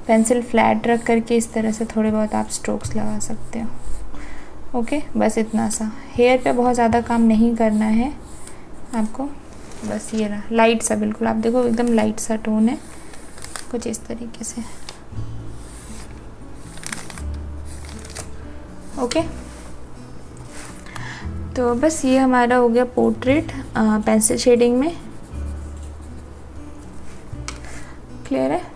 पेंसिल फ्लैट रख करके इस तरह से थोड़े बहुत आप स्ट्रोक्स लगा सकते हो। ओके, बस इतना सा। हेयर पे बहुत ज़्यादा काम नहीं करना है आपको, बस ये रहा लाइट सा, बिल्कुल आप देखो एकदम लाइट सा टोन है, कुछ इस तरीके से। ओके, तो बस ये हमारा हो गया पोर्ट्रेट पेंसिल शेडिंग में। क्लियर है।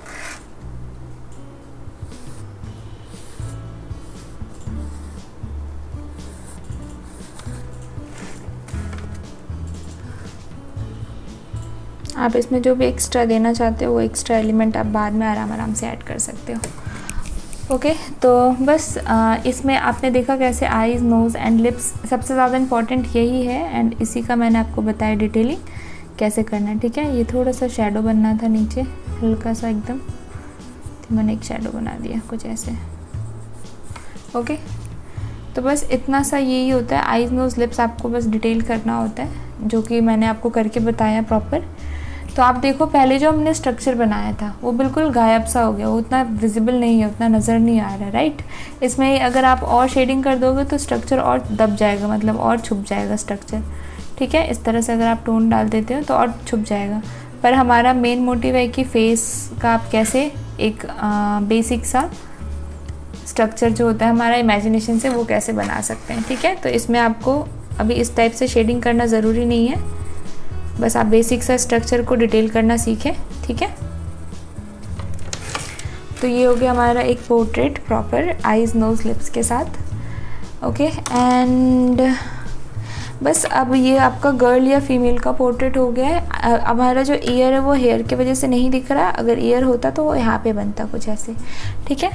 आप इसमें जो भी एक्स्ट्रा देना चाहते हो वो एक्स्ट्रा एलिमेंट आप बाद में आराम से ऐड कर सकते हो। ओके, तो बस इसमें आपने देखा कैसे आईज़, नोज़ एंड लिप्स सबसे ज़्यादा इम्पॉर्टेंट यही है। एंड इसी का मैंने आपको बताया डिटेलिंग कैसे करना है, ठीक है। ये थोड़ा सा शेडो बनना था नीचे, हल्का सा एकदम, तो मैंने एक शेडो बना दिया कुछ ऐसे। ओके, तो बस इतना सा यही होता है। आईज़, नोज़, लिप्स आपको बस डिटेल करना होता है, जो कि मैंने आपको करके बताया प्रॉपर। तो आप देखो पहले जो हमने स्ट्रक्चर बनाया था वो बिल्कुल गायब सा हो गया, वो उतना विजिबल नहीं है, उतना नज़र नहीं आ रहा है, राइट। इसमें अगर आप और शेडिंग कर दोगे तो स्ट्रक्चर और दब जाएगा, मतलब और छुप जाएगा स्ट्रक्चर, ठीक है। इस तरह से अगर आप टोन डाल देते हो तो और छुप जाएगा। पर हमारा मेन मोटिव है कि फेस का आप कैसे एक बेसिक सा स्ट्रक्चर जो होता है हमारा इमेजिनेशन से, वो कैसे बना सकते हैं, ठीक है। तो इसमें आपको अभी इस टाइप से शेडिंग करना ज़रूरी नहीं है, बस आप बेसिक सा स्ट्रक्चर को डिटेल करना सीखें, ठीक है। तो ये हो गया हमारा एक portrait proper eyes, nose, lips के साथ। ओके, एंड बस अब ये आपका गर्ल या फीमेल का पोर्ट्रेट हो गया है। अब हमारा जो ईयर है वो हेयर की वजह से नहीं दिख रहा, अगर ईयर होता तो वो यहाँ पे बनता कुछ ऐसे, ठीक है।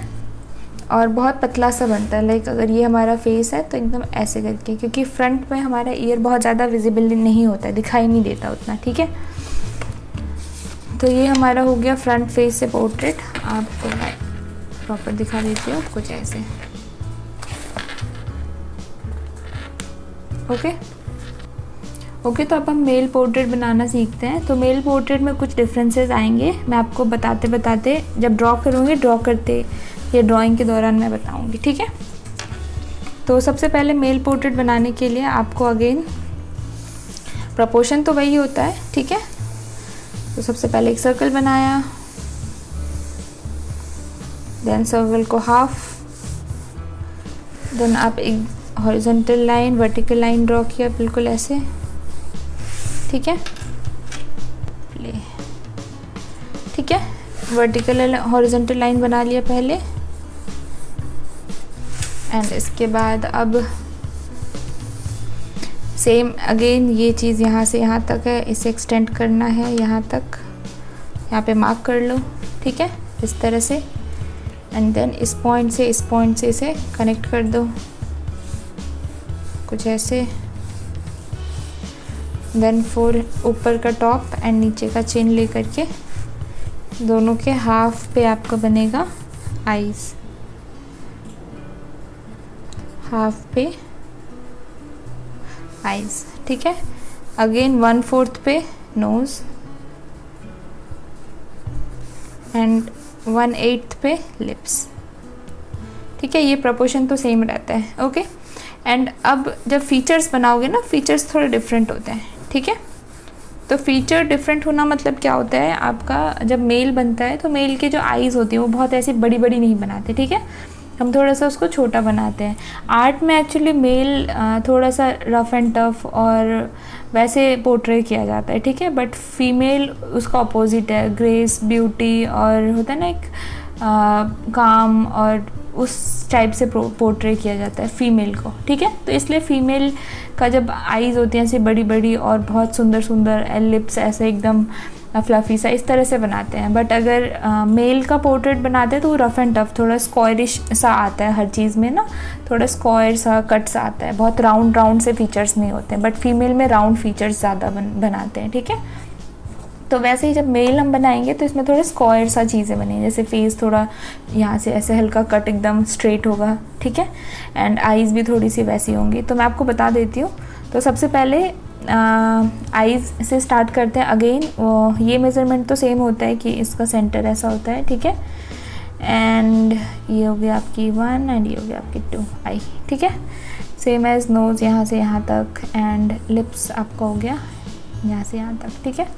और बहुत पतला सा बनता है, लाइक अगर ये हमारा फेस है तो एकदम ऐसे करके, क्योंकि फ्रंट में हमारा ईयर बहुत ज़्यादा विजिबल नहीं होता है, दिखाई नहीं देता उतना, ठीक है। तो ये हमारा हो गया फ्रंट फेस से पोर्ट्रेट। आप प्रॉपर दिखा देती हूँ, कुछ ऐसे। ओके, तो अब हम मेल पोर्ट्रेट बनाना सीखते हैं। तो मेल पोर्ट्रेट में कुछ डिफरेंसेस आएंगे, मैं आपको बताते बताते जब ड्रॉ करूँगी, ड्रॉ करते या ड्राइंग के दौरान मैं बताऊँगी, ठीक है। तो सबसे पहले मेल पोर्ट्रेट बनाने के लिए आपको अगेन प्रपोर्शन तो वही होता है, ठीक है। तो सबसे पहले एक सर्कल बनाया, देन सर्कल को हाफ, देन आप एक horizontal line, vertical line draw किया, बिल्कुल ऐसे, ठीक है। ठीक है, वर्टिकल हॉरिजॉन्टल लाइन बना लिया पहले, एंड इसके बाद अब सेम अगेन ये चीज़ यहाँ से यहाँ तक है, इसे एक्सटेंड करना है यहाँ तक, यहाँ पे मार्क कर लो, ठीक है, इस तरह से। एंड देन इस पॉइंट से इसे कनेक्ट कर दो, कुछ ऐसे। देन ऊपर का टॉप एंड नीचे का चेन ले करके दोनों के हाफ पे आपका बनेगा आईज, हाफ पे आईज, ठीक है। अगेन 1/4 पे नोज एंड 1/8 पे लिप्स, ठीक है। ये प्रोपोर्शन तो सेम रहता है, ओके। एंड अब जब फीचर्स बनाओगे ना, फीचर्स थोड़े डिफरेंट होते हैं, ठीक है। तो फीचर डिफरेंट होना मतलब क्या होता है, आपका जब मेल बनता है तो मेल के जो आईज़ होती हैं वो बहुत ऐसी बड़ी बड़ी नहीं बनाते, ठीक है। हम थोड़ा सा उसको छोटा बनाते हैं। आर्ट में एक्चुअली मेल थोड़ा सा रफ एंड टफ और वैसे पोर्ट्रे किया जाता है, ठीक है। बट फीमेल उसका अपोजिट है, ग्रेस, ब्यूटी और होता है ना एक काम, और उस टाइप से पोर्ट्रे किया जाता है फीमेल को, ठीक है। तो इसलिए फीमेल का जब आईज़ होती हैं ऐसे बड़ी बड़ी और बहुत सुंदर सुंदर, लिप्स ऐसे एकदम फ्लफ़ी सा, इस तरह से बनाते हैं। बट अगर मेल का पोर्ट्रेट बनाते हैं तो वो रफ़ एंड टफ, थोड़ा स्क्वायरिश सा आता है हर चीज़ में ना, थोड़ा स्क्वायर सा, कट सा आता है, बहुत राउंड से फीचर्स नहीं होते हैं। बट फीमेल में राउंड फीचर्स ज़्यादा बनाते हैं, ठीक है। तो वैसे ही जब मेल हम बनाएंगे तो इसमें थोड़े स्क्वायर सा चीज़ें बनेंगी, जैसे फेस थोड़ा यहाँ से ऐसे हल्का कट एकदम स्ट्रेट होगा, ठीक है। एंड आईज़ भी थोड़ी सी वैसी होंगी। तो मैं आपको बता देती हूँ। तो सबसे पहले आईज़ से स्टार्ट करते हैं। अगेन ये मेज़रमेंट तो सेम होता है कि इसका सेंटर ऐसा होता है, ठीक है। एंड ये हो गया आपकी 1 एंड ये हो गया आपकी 2 आई, ठीक है। सेम एज नोज़ यहाँ से यहाँ तक, एंड लिप्स आपका हो गया यहाँ से यहाँ तक, ठीक है।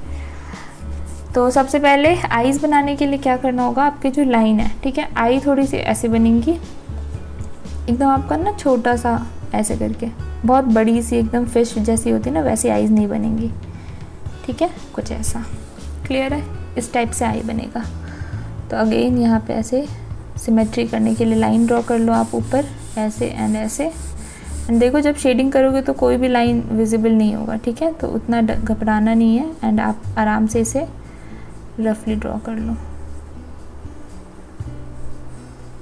तो सबसे पहले आईज़ बनाने के लिए क्या करना होगा, आपकी जो लाइन है, ठीक है, आई थोड़ी सी ऐसे बनेंगी एकदम आपका ना, छोटा सा ऐसे करके, बहुत बड़ी सी एकदम फिश जैसी होती है ना, वैसी आईज़ नहीं बनेंगी, ठीक है, कुछ ऐसा। क्लियर है, इस टाइप से आई बनेगा। तो अगेन यहाँ पे ऐसे सिमेट्री करने के लिए लाइन ड्रॉ कर लो आप ऊपर ऐसे एंड ऐसे। एंड देखो जब शेडिंग करोगे तो कोई भी लाइन विजिबल नहीं होगा, ठीक है, तो उतना घबराना नहीं है। एंड आप आराम से इसे रफली ड्रॉ कर लो,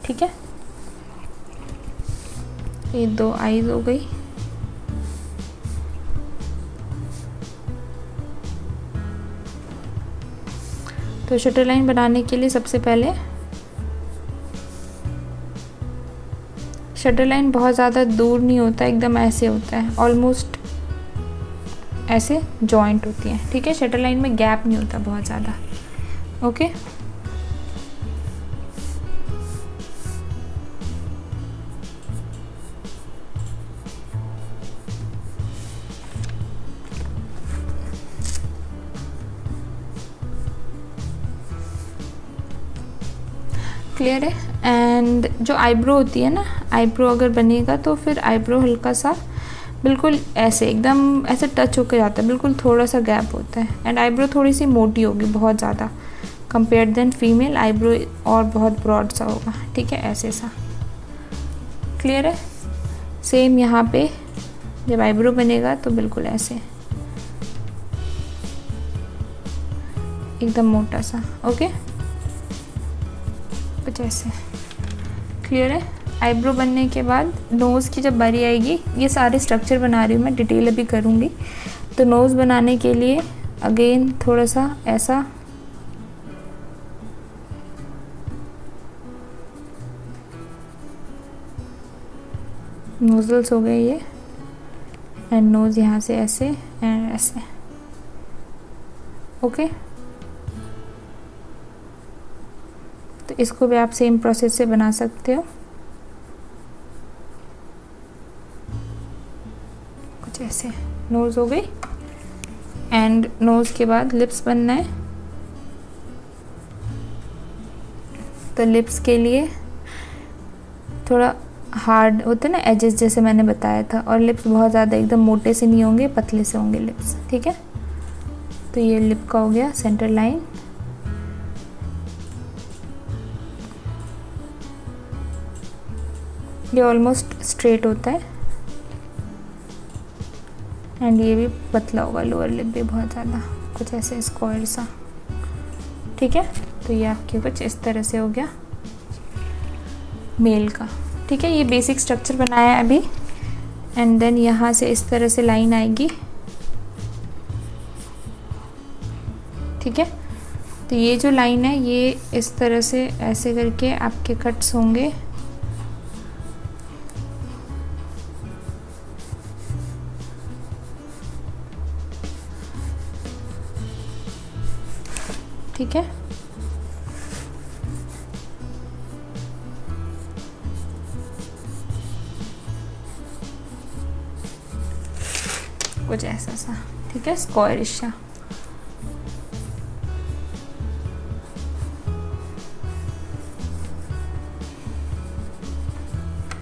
ठीक है। ये 2 आईज हो गई। तो शटर लाइन बनाने के लिए सबसे पहले शटर लाइन बहुत ज़्यादा दूर नहीं होता, एकदम ऐसे होता है, ऑलमोस्ट ऐसे जॉइंट होती है, ठीक है। शटर लाइन में गैप नहीं होता बहुत ज़्यादा, ओके। क्लियर है। एंड जो आईब्रो होती है ना, आईब्रो अगर बनेगा तो फिर आईब्रो हल्का सा बिल्कुल ऐसे एकदम ऐसे टच होकर जाता है, बिल्कुल थोड़ा सा गैप होता है। एंड आईब्रो थोड़ी सी मोटी होगी बहुत ज़्यादा कंपेयर देन फीमेल आईब्रो, और बहुत ब्रॉड सा होगा, ठीक है, ऐसे सा। क्लियर है। सेम यहाँ पे जब आईब्रो बनेगा तो बिल्कुल ऐसे एकदम मोटा सा, ओके, कुछ ऐसे। क्लियर है। आईब्रो बनने के बाद नोज़ की जब बारी आएगी, ये सारे स्ट्रक्चर बना रही हूँ मैं, डिटेल अभी करूँगी। तो नोज़ बनाने के लिए अगेन थोड़ा सा ऐसा नोजल्स हो गए ये, एंड नोज़ यहाँ से ऐसे एंड ऐसे। ओके, तो इसको भी आप सेम प्रोसेस से बना सकते हो। कुछ ऐसे नोज़ हो गई, एंड नोज़ के बाद लिप्स बनना है। तो लिप्स के लिए थोड़ा हार्ड होते हैं ना एजेस, जैसे मैंने बताया था, और लिप्स बहुत ज़्यादा एकदम मोटे से नहीं होंगे, पतले से होंगे लिप्स। ठीक है, तो ये लिप का हो गया सेंटर लाइन। ये ऑलमोस्ट स्ट्रेट होता है, एंड ये भी पतला होगा, लोअर लिप भी बहुत ज़्यादा, कुछ ऐसे स्क्वायर सा। ठीक है, तो ये आपके कुछ इस तरह से हो गया मेल का। ठीक है, ये बेसिक स्ट्रक्चर बनाया है अभी, एंड देन यहाँ से इस तरह से लाइन आएगी। ठीक है, तो ये जो लाइन है ये इस तरह से ऐसे करके आपके कट्स होंगे। ठीक है, कुछ ऐसा सा। ठीक है, स्क्वायरिश सा।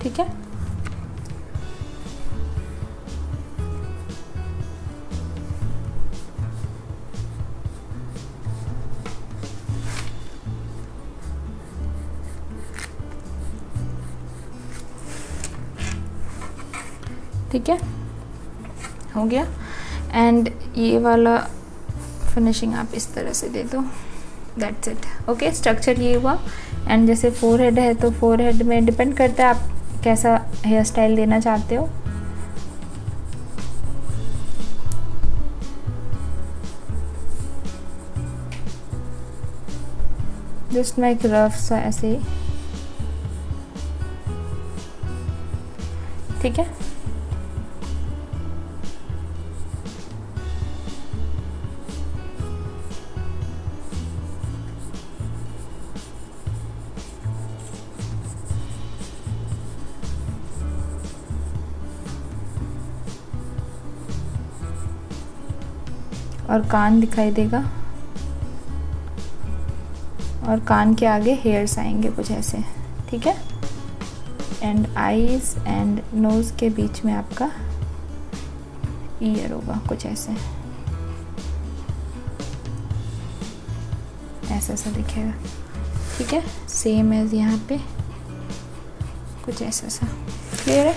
ठीक है, ठीक है, हो गया। एंड ये वाला फिनिशिंग आप इस तरह से दे दो, दैट्स इट। ओके, स्ट्रक्चर ये हुआ। एंड जैसे फोरहेड है, तो फोरहेड में डिपेंड करता है आप कैसा हेयर स्टाइल देना चाहते हो। जस्ट लाइक रफ सा ऐसे ही। ठीक है, और कान दिखाई देगा, और कान के आगे हेयर्स आएंगे कुछ ऐसे। ठीक है, एंड आईज एंड नोज के बीच में आपका ईयर होगा कुछ ऐसे, ऐसा सा दिखेगा। ठीक है, सेम एज यहाँ पे कुछ ऐसा सा। क्लियर है?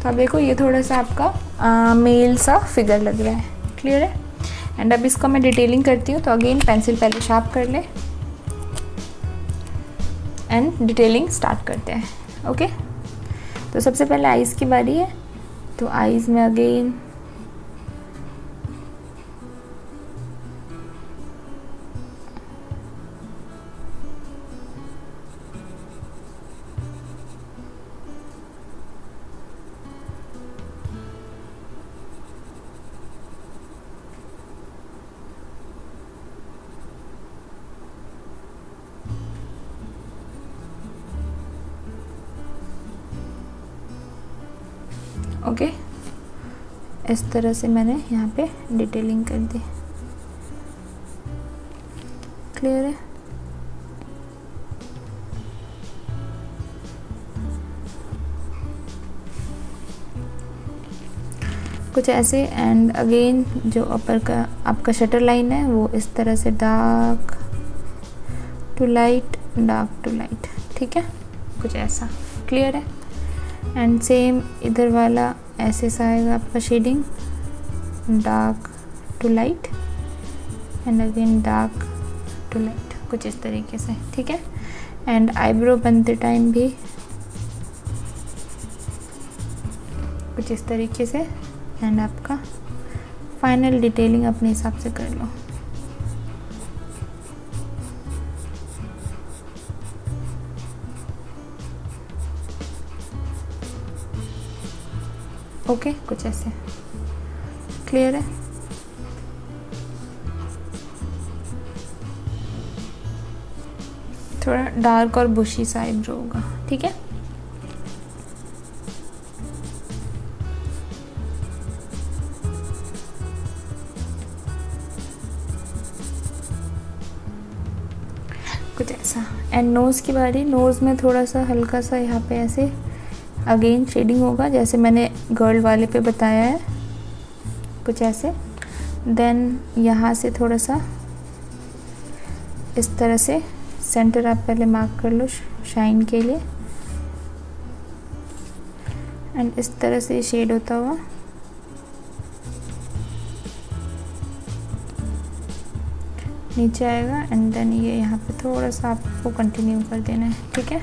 तो अब देखो ये थोड़ा सा आपका मेल सा फिगर लग रहा है। क्लियर है? एंड अब इसको मैं डिटेलिंग करती हूँ। तो अगेन पेंसिल पहले शार्प कर ले एंड डिटेलिंग स्टार्ट करते हैं। ओके, तो सबसे पहले आईज़ की बारी है। तो आईज़ में अगेन ओके, इस तरह से मैंने यहाँ पे डिटेलिंग कर दी। क्लियर है? कुछ ऐसे। एंड अगेन जो अपर का आपका शटर लाइन है वो इस तरह से dark to light, dark to light. ठीक है, कुछ ऐसा। क्लियर है? एंड सेम इधर वाला ऐसे सा आएगा आपका shading, dark to light and again dark to light, कुछ इस तरीके से। ठीक है, एंड आईब्रो बनते टाइम भी कुछ इस तरीके से। एंड आपका फाइनल डिटेलिंग अपने हिसाब से कर लो। ओके, कुछ ऐसे। क्लियर है? थोड़ा डार्क और बुशी सा आईब्रो होगा, ठीक है। कुछ ऐसा। एंड नोज़ की बारी। नोज़ में थोड़ा सा हल्का सा यहाँ पे ऐसे अगेन शेडिंग होगा, जैसे मैंने गर्ल वाले पे बताया है, कुछ ऐसे। देन यहाँ से थोड़ा सा इस तरह से सेंटर आप पहले मार्क कर लो शाइन के लिए, एंड इस तरह से शेड होता हुआ नीचे आएगा, एंड देन ये यहाँ पे थोड़ा सा आपको कंटिन्यू कर देना है, ठीक है।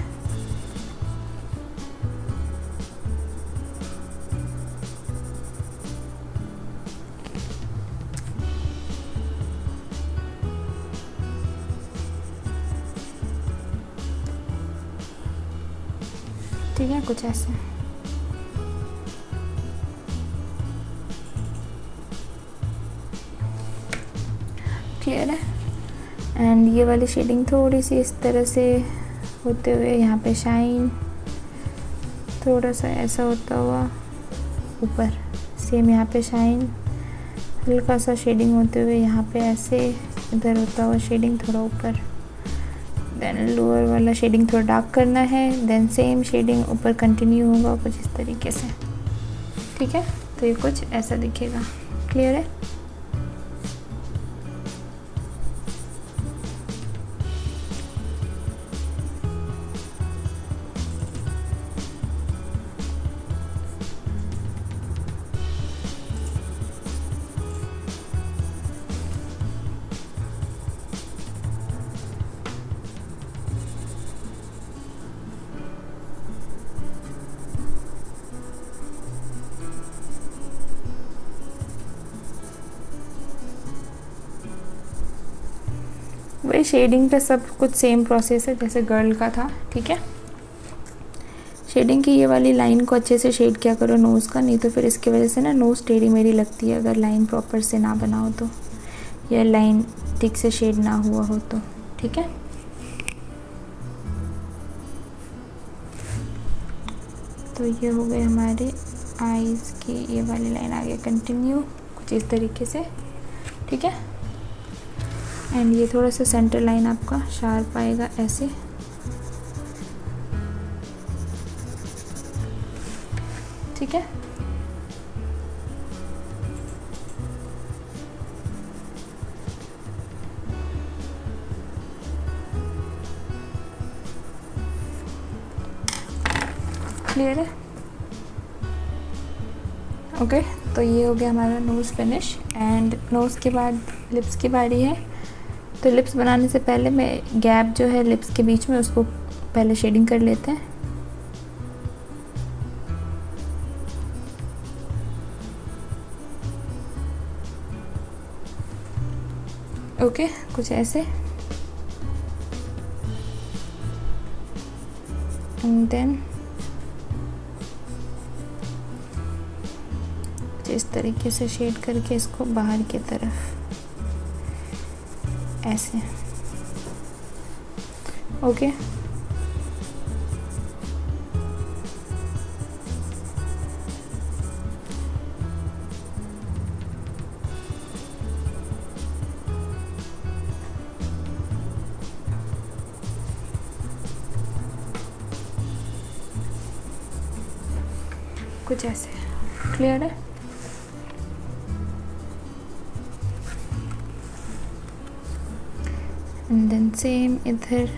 ठीक है, कुछ ऐसे। क्लियर है? एंड ये वाली शेडिंग थोड़ी सी इस तरह से होते हुए यहाँ पे शाइन, थोड़ा सा ऐसा होता हुआ ऊपर, सेम यहाँ पे शाइन, हल्का सा शेडिंग होते हुए यहाँ पे ऐसे इधर होता हुआ शेडिंग थोड़ा ऊपर। देन लोअर वाला शेडिंग थोड़ा डार्क करना है, देन सेम शेडिंग ऊपर कंटिन्यू होगा कुछ इस तरीके से, ठीक है। तो ये कुछ ऐसा दिखेगा। क्लियर है? वही शेडिंग पे सब कुछ सेम प्रोसेस है जैसे गर्ल का था, ठीक है। शेडिंग की ये वाली लाइन को अच्छे से शेड किया करो नोज़ का, नहीं तो फिर इसकी वजह से ना नोज़ टेढ़ी मेढ़ी लगती है अगर लाइन प्रॉपर से ना बनाओ तो, या लाइन ठीक से शेड ना हुआ हो तो, ठीक है। तो ये हो गए हमारे आईज़ की ये वाली लाइन, आगे कंटिन्यू कुछ इस तरीके से, ठीक है। एंड ये थोड़ा सा सेंटर लाइन आपका शार्प आएगा ऐसे, ठीक है। क्लियर है? ओके, तो ये हो गया हमारा नोज़ फिनिश। एंड नोज़ के बाद लिप्स की बारी है। तो लिप्स बनाने से पहले मैं गैप जो है लिप्स के बीच में उसको पहले शेडिंग कर लेते हैं। ओके, कुछ ऐसे। एंड देन इस तरीके से शेड करके इसको बाहर की तरफ ऐसे, ओके। कुछ ऐसे। क्लियर है? एंड देन सेम इधर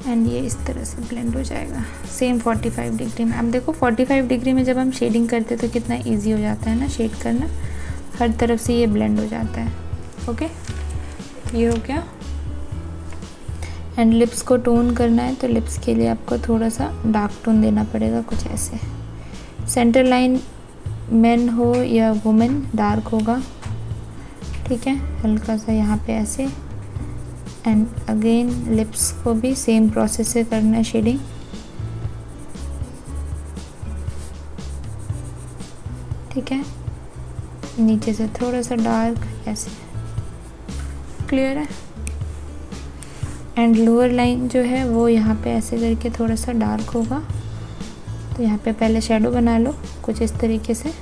एंड ये इस तरह से ब्लेंड हो जाएगा सेम 45 डिग्री में। अब देखो 45 डिग्री में जब हम शेडिंग करते हैं तो कितना इजी हो जाता है ना शेड करना, हर तरफ से ये ब्लेंड हो जाता है। ओके, ये हो गया। एंड लिप्स को टोन करना है तो लिप्स के लिए आपको थोड़ा सा डार्क टोन देना पड़ेगा, कुछ ऐसे। सेंटर लाइन मैन हो या वुमेन डार्क होगा, ठीक है। हल्का सा यहाँ पे ऐसे, एंड अगेन लिप्स को भी सेम प्रोसेस से करना है शेडिंग। ठीक है, नीचे से थोड़ा सा डार्क ऐसे, क्लियर है। एंड लोअर लाइन जो है वो यहाँ पे ऐसे करके थोड़ा सा डार्क होगा, तो यहाँ पे पहले शेडो बना लो कुछ इस तरीके से।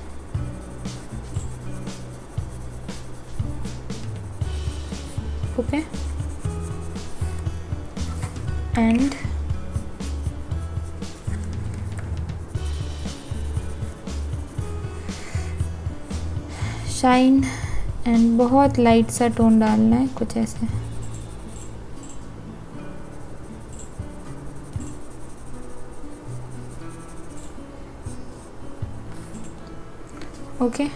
ओके, एंड शाइन, एंड बहुत लाइट सा टोन डालना है कुछ ऐसे। ओके,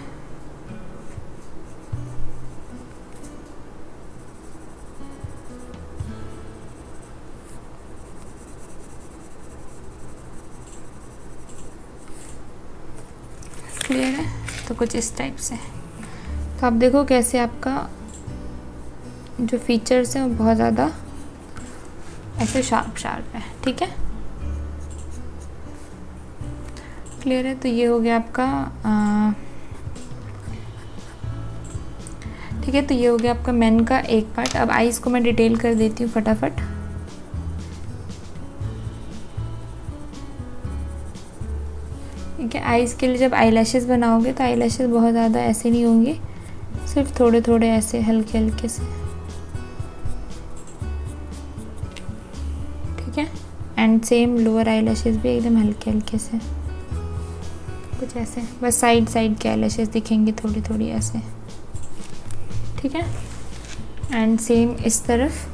क्लियर है। तो कुछ इस टाइप से, तो आप देखो कैसे आपका जो फीचर्स हैं वो बहुत ज़्यादा ऐसे शार्प शार्प है, ठीक है, क्लियर है। तो ये हो गया आपका ठीक है, तो ये हो गया आपका मैन का एक पार्ट। अब आईज को मैं डिटेल कर देती हूँ फटाफट। ठीक है, आईज के लिए जब आईलैशेस बनाओगे तो आईलैशेस बहुत ज़्यादा ऐसे नहीं होंगे, सिर्फ थोड़े थोड़े ऐसे हल्के हल्के से, ठीक है। एंड सेम लोअर आईलैशेस भी एकदम हल्के हल्के से, कुछ ऐसे, बस साइड साइड के आईलैशेस दिखेंगे थोड़ी थोड़ी ऐसे, ठीक है। एंड सेम इस तरफ,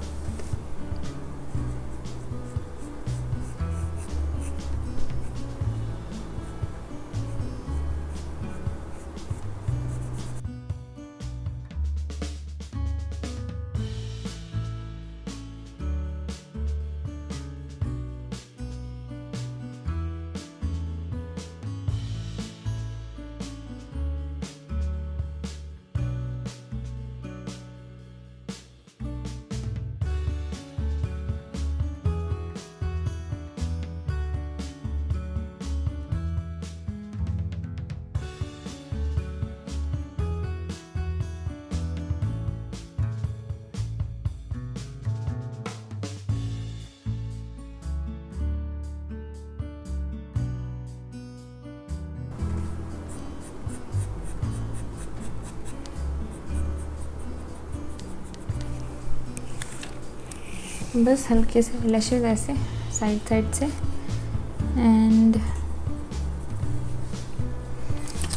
बस हल्के से लैशेस ऐसे साइड साइड से, एंड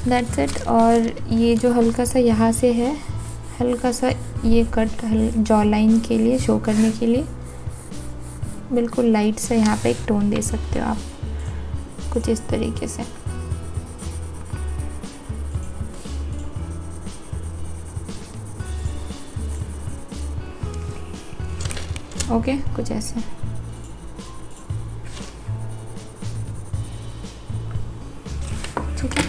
दैट्स इट। और ये जो हल्का सा यहाँ से है, हल्का सा ये कट जॉ लाइन के लिए शो करने के लिए बिल्कुल लाइट से यहाँ पे एक टोन दे सकते हो आप, कुछ इस तरीके से। ओके, कुछ ऐसे, ठीक है।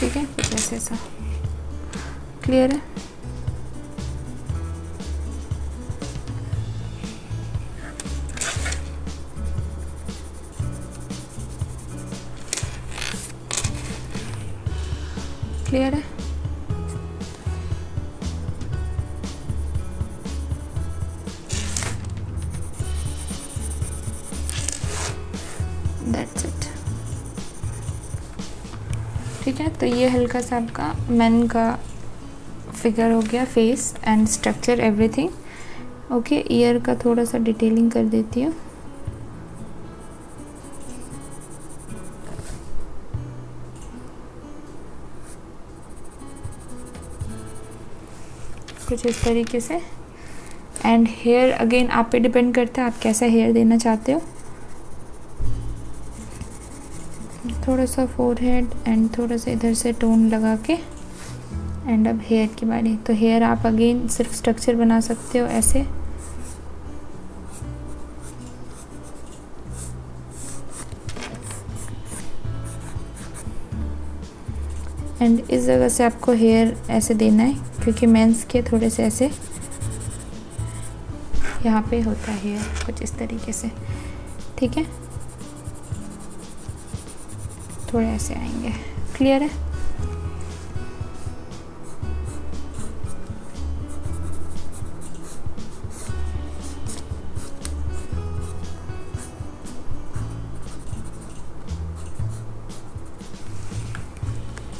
ठीक है, कुछ ऐसे सा, क्लियर है। क्लियर है। दैट्स इट, ठीक है। तो ये हल्का सा आपका मैन का फिगर हो गया, face and structure everything. Okay, year का थोड़ा सा डिटेलिंग कर देती हूँ। कुछ इस तरीके से। एंड हेयर अगेन आप पे डिपेंड करता है आप कैसा हेयर देना चाहते हो। थोड़ा सा फोरहेड एंड थोड़ा सा इधर से टोन लगा के। एंड अब हेयर की बारी। तो हेयर आप अगेन सिर्फ स्ट्रक्चर बना सकते हो ऐसे, एंड इस जगह से आपको हेयर ऐसे देना है, क्योंकि मेंस के थोड़े से ऐसे यहाँ पे होता है हेयर कुछ इस तरीके से, ठीक है। थोड़े ऐसे आएंगे, क्लियर है।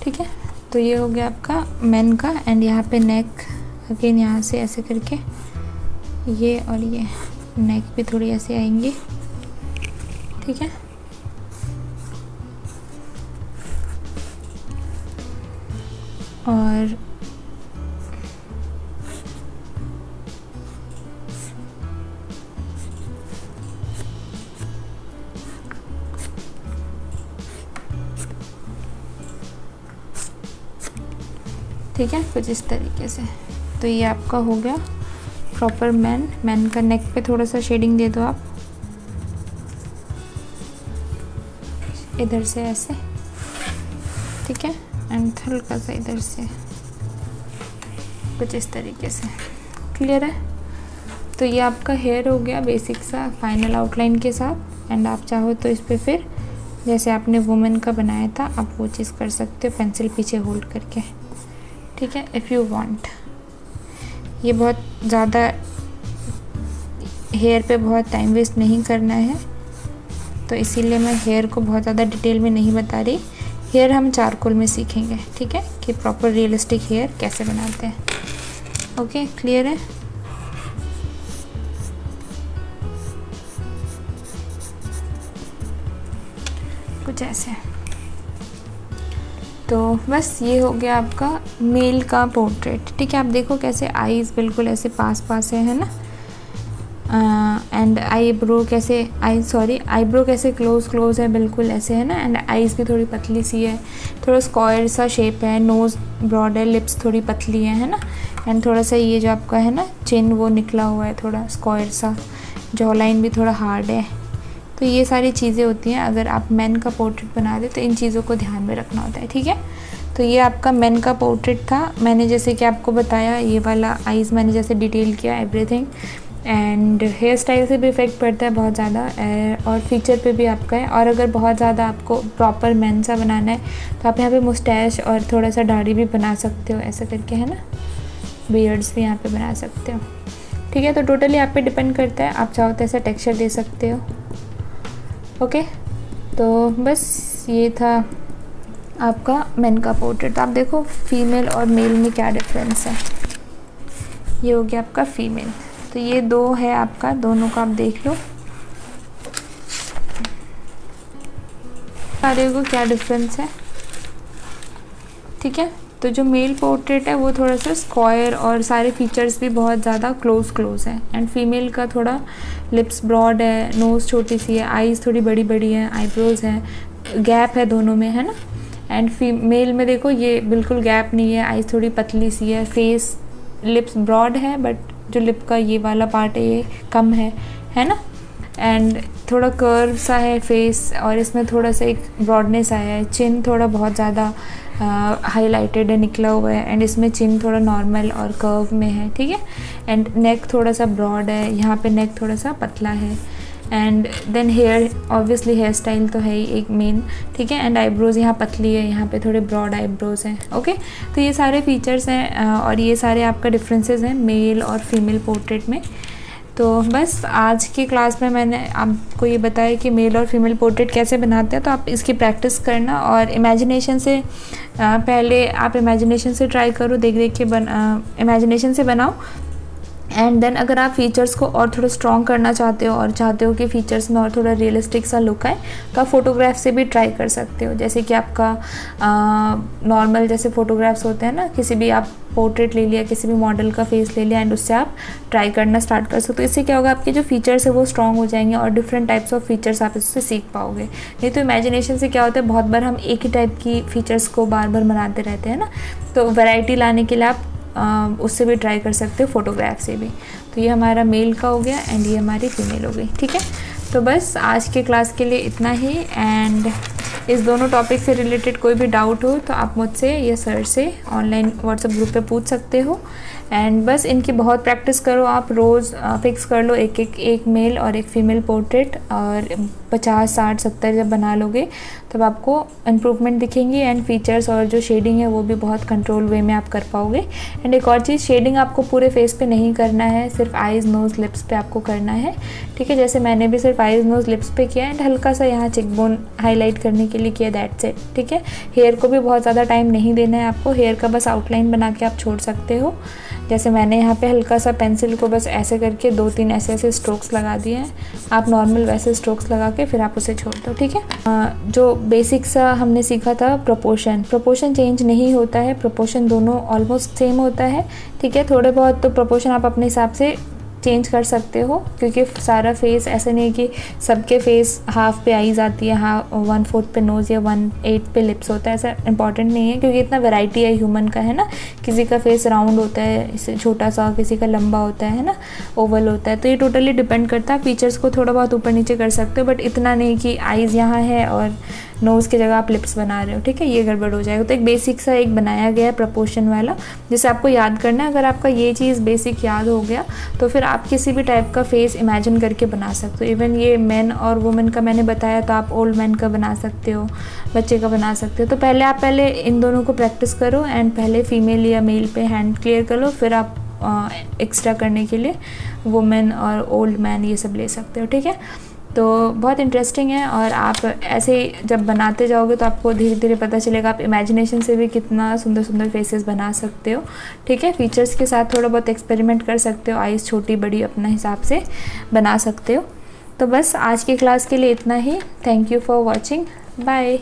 ठीक है, तो ये हो गया आपका मेन का। एंड यहाँ पे नेक अगेन यहाँ से ऐसे करके ये और ये नेक भी थोड़ी ऐसे आएंगी, ठीक है। और ठीक है, कुछ इस तरीके से। तो ये आपका हो गया प्रॉपर मैन का। नेक पे थोड़ा सा शेडिंग दे दो आप, इधर से ऐसे, ठीक है। एंड हल्का सा इधर से कुछ इस तरीके से, क्लियर है। तो ये आपका हेयर हो गया बेसिक सा फाइनल आउटलाइन के साथ। एंड आप चाहो तो इस पे फिर जैसे आपने वुमेन का बनाया था आप वो चीज़ कर सकते हो, पेंसिल पीछे होल्ड करके, ठीक है, इफ़ यू वांट। ये बहुत ज़्यादा हेयर पे बहुत टाइम वेस्ट नहीं करना है, तो इसीलिए मैं हेयर को बहुत ज़्यादा डिटेल में नहीं बता रही। हेयर हम चारकोल में सीखेंगे, ठीक है, कि प्रॉपर रियलिस्टिक हेयर कैसे बनाते हैं। ओके, क्लियर है। कुछ ऐसे। तो बस ये हो गया आपका मेल का पोर्ट्रेट, ठीक है। आप देखो कैसे आईज़ बिल्कुल ऐसे पास पास है ना। एंड आईब्रो कैसे क्लोज है बिल्कुल ऐसे, है ना। एंड आईज़ भी थोड़ी पतली सी है, थोड़ा स्क्वायर सा शेप है, नोज़ ब्रॉड है, लिप्स थोड़ी पतली है ना। एंड थोड़ा सा ये जो आपका है ना चिन वो निकला हुआ है थोड़ा स्क्वायर सा, जॉ लाइन भी थोड़ा हार्ड है। तो ये सारी चीज़ें होती हैं, अगर आप मैन का पोर्ट्रेट बना रहे तो इन चीज़ों को ध्यान में रखना होता है, ठीक है। तो ये आपका मैन का पोर्ट्रेट था। मैंने जैसे कि आपको बताया ये वाला आईज़ मैंने जैसे डिटेल किया एवरीथिंग। एंड हेयर स्टाइल से भी इफ़ेक्ट पड़ता है बहुत ज़्यादा, और फीचर पे भी आपका है। और अगर बहुत ज़्यादा आपको प्रॉपर मैन सा बनाना है तो आप यहाँ पे मुस्टैच और थोड़ा सा दाढ़ी भी बना सकते हो ऐसा करके, है ना। बियर्ड्स भी यहाँ पे बना सकते हो, ठीक है। तो टोटली आप पे डिपेंड करता है, आप चाहो तो ऐसा टेक्सचर दे सकते हो। ओके, तो बस ये था आपका मैन का पोर्ट्रेट। आप देखो फीमेल और मेल में क्या डिफरेंस है। ये हो गया आपका फीमेल। तो ये दो है आपका, दोनों का आप देख लो सारे को क्या डिफरेंस है, ठीक है। तो जो मेल पोर्ट्रेट है वो थोड़ा सा स्क्वायर और सारे फीचर्स भी बहुत ज़्यादा क्लोज है। एंड फीमेल का थोड़ा लिप्स ब्रॉड है, नोज़ छोटी सी है, आईज़ थोड़ी बड़ी बड़ी है, आईब्रोज हैं, गैप है दोनों में, है ना। एंड फीमेल में देखो ये बिल्कुल गैप नहीं है, आईज़ थोड़ी पतली सी है, फेस लिप्स ब्रॉड है बट जो लिप का ये वाला पार्ट है ये कम है ना। एंड थोड़ा कर्व सा है फेस, और इसमें थोड़ा सा एक ब्रॉडनेस आया है। चिन थोड़ा बहुत ज़्यादा हाईलाइटेड है, निकला हुआ है। एंड इसमें चिन थोड़ा नॉर्मल और कर्व में है, ठीक है। एंड नेक थोड़ा सा ब्रॉड है, यहाँ पे नेक थोड़ा सा पतला है। And then hair, obviously hair style तो है ही एक मेन, ठीक है। एंड आईब्रोज यहाँ पतली है, यहाँ पे थोड़े ब्रॉड आईब्रोज हैं। ओके, तो ये सारे फीचर्स हैं और ये सारे आपका डिफरेंसेस हैं मेल और फीमेल पोर्ट्रेट में। तो बस आज की क्लास में मैंने आपको ये बताया कि मेल और फीमेल पोर्ट्रेट कैसे बनाते हैं। तो आप इसकी प्रैक्टिस करना और इमेजिनेशन से पहले आप इमेजिनेशन से ट्राई करो, देख देख के इमेजिनेशन से बनाओ। एंड देन अगर आप फीचर्स को और थोड़ा स्ट्रॉन्ग करना चाहते हो और चाहते हो कि फ़ीचर्स में और थोड़ा रियलिस्टिक सा लुक आए, तो आप फ़ोटोग्राफ से भी ट्राई कर सकते हो। जैसे कि आपका नॉर्मल जैसे फ़ोटोग्राफ्स होते हैं ना, किसी भी आप पोर्ट्रेट ले लिया, किसी भी मॉडल का फेस ले लिया एंड उससे आप ट्राई करना स्टार्ट कर सकते हो। इससे क्या होगा, आपके जो फीचर्स है वो स्ट्रॉन्ग हो जाएंगे और डिफरेंट टाइप्स ऑफ फीचर्स आप इससे सीख पाओगे। नहीं तो इमेजिनेशन से क्या होता है, बहुत बार हम एक ही टाइप की फ़ीचर्स को बार बार बनाते रहते हैं ना, तो वैरायटी लाने के लिए आप उससे भी ट्राई कर सकते हो, फ़ोटोग्राफ से भी। तो ये हमारा मेल का हो गया एंड ये हमारी फीमेल हो गई, ठीक है। तो बस आज के क्लास के लिए इतना ही। एंड इस दोनों टॉपिक से रिलेटेड कोई भी डाउट हो तो आप मुझसे या सर से ऑनलाइन व्हाट्सएप ग्रुप पे पूछ सकते हो। एंड बस इनकी बहुत प्रैक्टिस करो, आप रोज़ फिक्स कर लो एक मेल और एक फ़ीमेल पोर्ट्रेट, और 50, 60, 70 जब बना लोगे तब आपको इम्प्रूवमेंट दिखेंगी एंड फीचर्स और जो शेडिंग है वो भी बहुत कंट्रोल वे में आप कर पाओगे। एंड एक और चीज़, शेडिंग आपको पूरे फेस पे नहीं करना है, सिर्फ आईज़, नोज़, लिप्स पे आपको करना है, ठीक है। जैसे मैंने भी सिर्फ आईज़, नोज़, लिप्स पे किया एंड हल्का सा यहाँ चेकबोन हाईलाइट करने के लिए किया, दैट्स इट, ठीक है। हेयर को भी बहुत ज़्यादा टाइम नहीं देना है आपको, हेयर का बस आउटलाइन बना के आप छोड़ सकते हो। जैसे मैंने यहाँ पे हल्का सा पेंसिल को बस ऐसे करके 2-3 ऐसे स्ट्रोक्स लगा दिए हैं, आप नॉर्मल वैसे स्ट्रोक्स लगा के फिर आप उसे छोड़ दो, ठीक है। जो बेसिक सा हमने सीखा था प्रोपोर्शन चेंज नहीं होता है, प्रोपोर्शन दोनों ऑलमोस्ट सेम होता है, ठीक है। थोड़े बहुत तो प्रोपोर्शन आप अपने हिसाब से चेंज कर सकते हो, क्योंकि सारा फेस ऐसे नहीं कि सबके फेस हाफ पे आईज आती है, हाफ 1/4 पे नोज़ या 1/8 पे लिप्स होता है, ऐसा इंपॉर्टेंट नहीं है, क्योंकि इतना वैरायटी है ह्यूमन का, है ना। किसी का फेस राउंड होता है छोटा सा, किसी का लंबा होता है ना, ओवल होता है। तो ये टोटली डिपेंड करता है, फीचर्स को थोड़ा बहुत ऊपर नीचे कर सकते हो, बट इतना नहीं कि आईज़ यहाँ है और नोज़ की जगह आप लिप्स बना रहे हो, ठीक है, ये गड़बड़ हो जाएगा। तो एक बेसिक सा एक बनाया गया है प्रपोर्शन वाला, जिसे आपको याद करना है। अगर आपका ये चीज़ बेसिक याद हो गया तो फिर आप किसी भी टाइप का फेस इमेजिन करके बना सकते हो। इवन ये मैन और वुमेन का मैंने बताया, तो आप ओल्ड मैन का बना सकते हो, बच्चे का बना सकते हो। तो पहले इन दोनों को प्रैक्टिस करो एंड पहले फीमेल या मेल पे हैंड क्लियर कर लो, फिर आप एक्स्ट्रा करने के लिए वुमेन और ओल्ड मैन ये सब ले सकते हो, ठीक है। तो बहुत इंटरेस्टिंग है, और आप ऐसे जब बनाते जाओगे तो आपको धीरे धीरे पता चलेगा आप इमेजिनेशन से भी कितना सुंदर सुंदर फेसेस बना सकते हो, ठीक है। फीचर्स के साथ थोड़ा बहुत एक्सपेरिमेंट कर सकते हो, आईज़ छोटी बड़ी अपना हिसाब से बना सकते हो। तो बस आज की क्लास के लिए इतना ही। Thank you for watching, bye.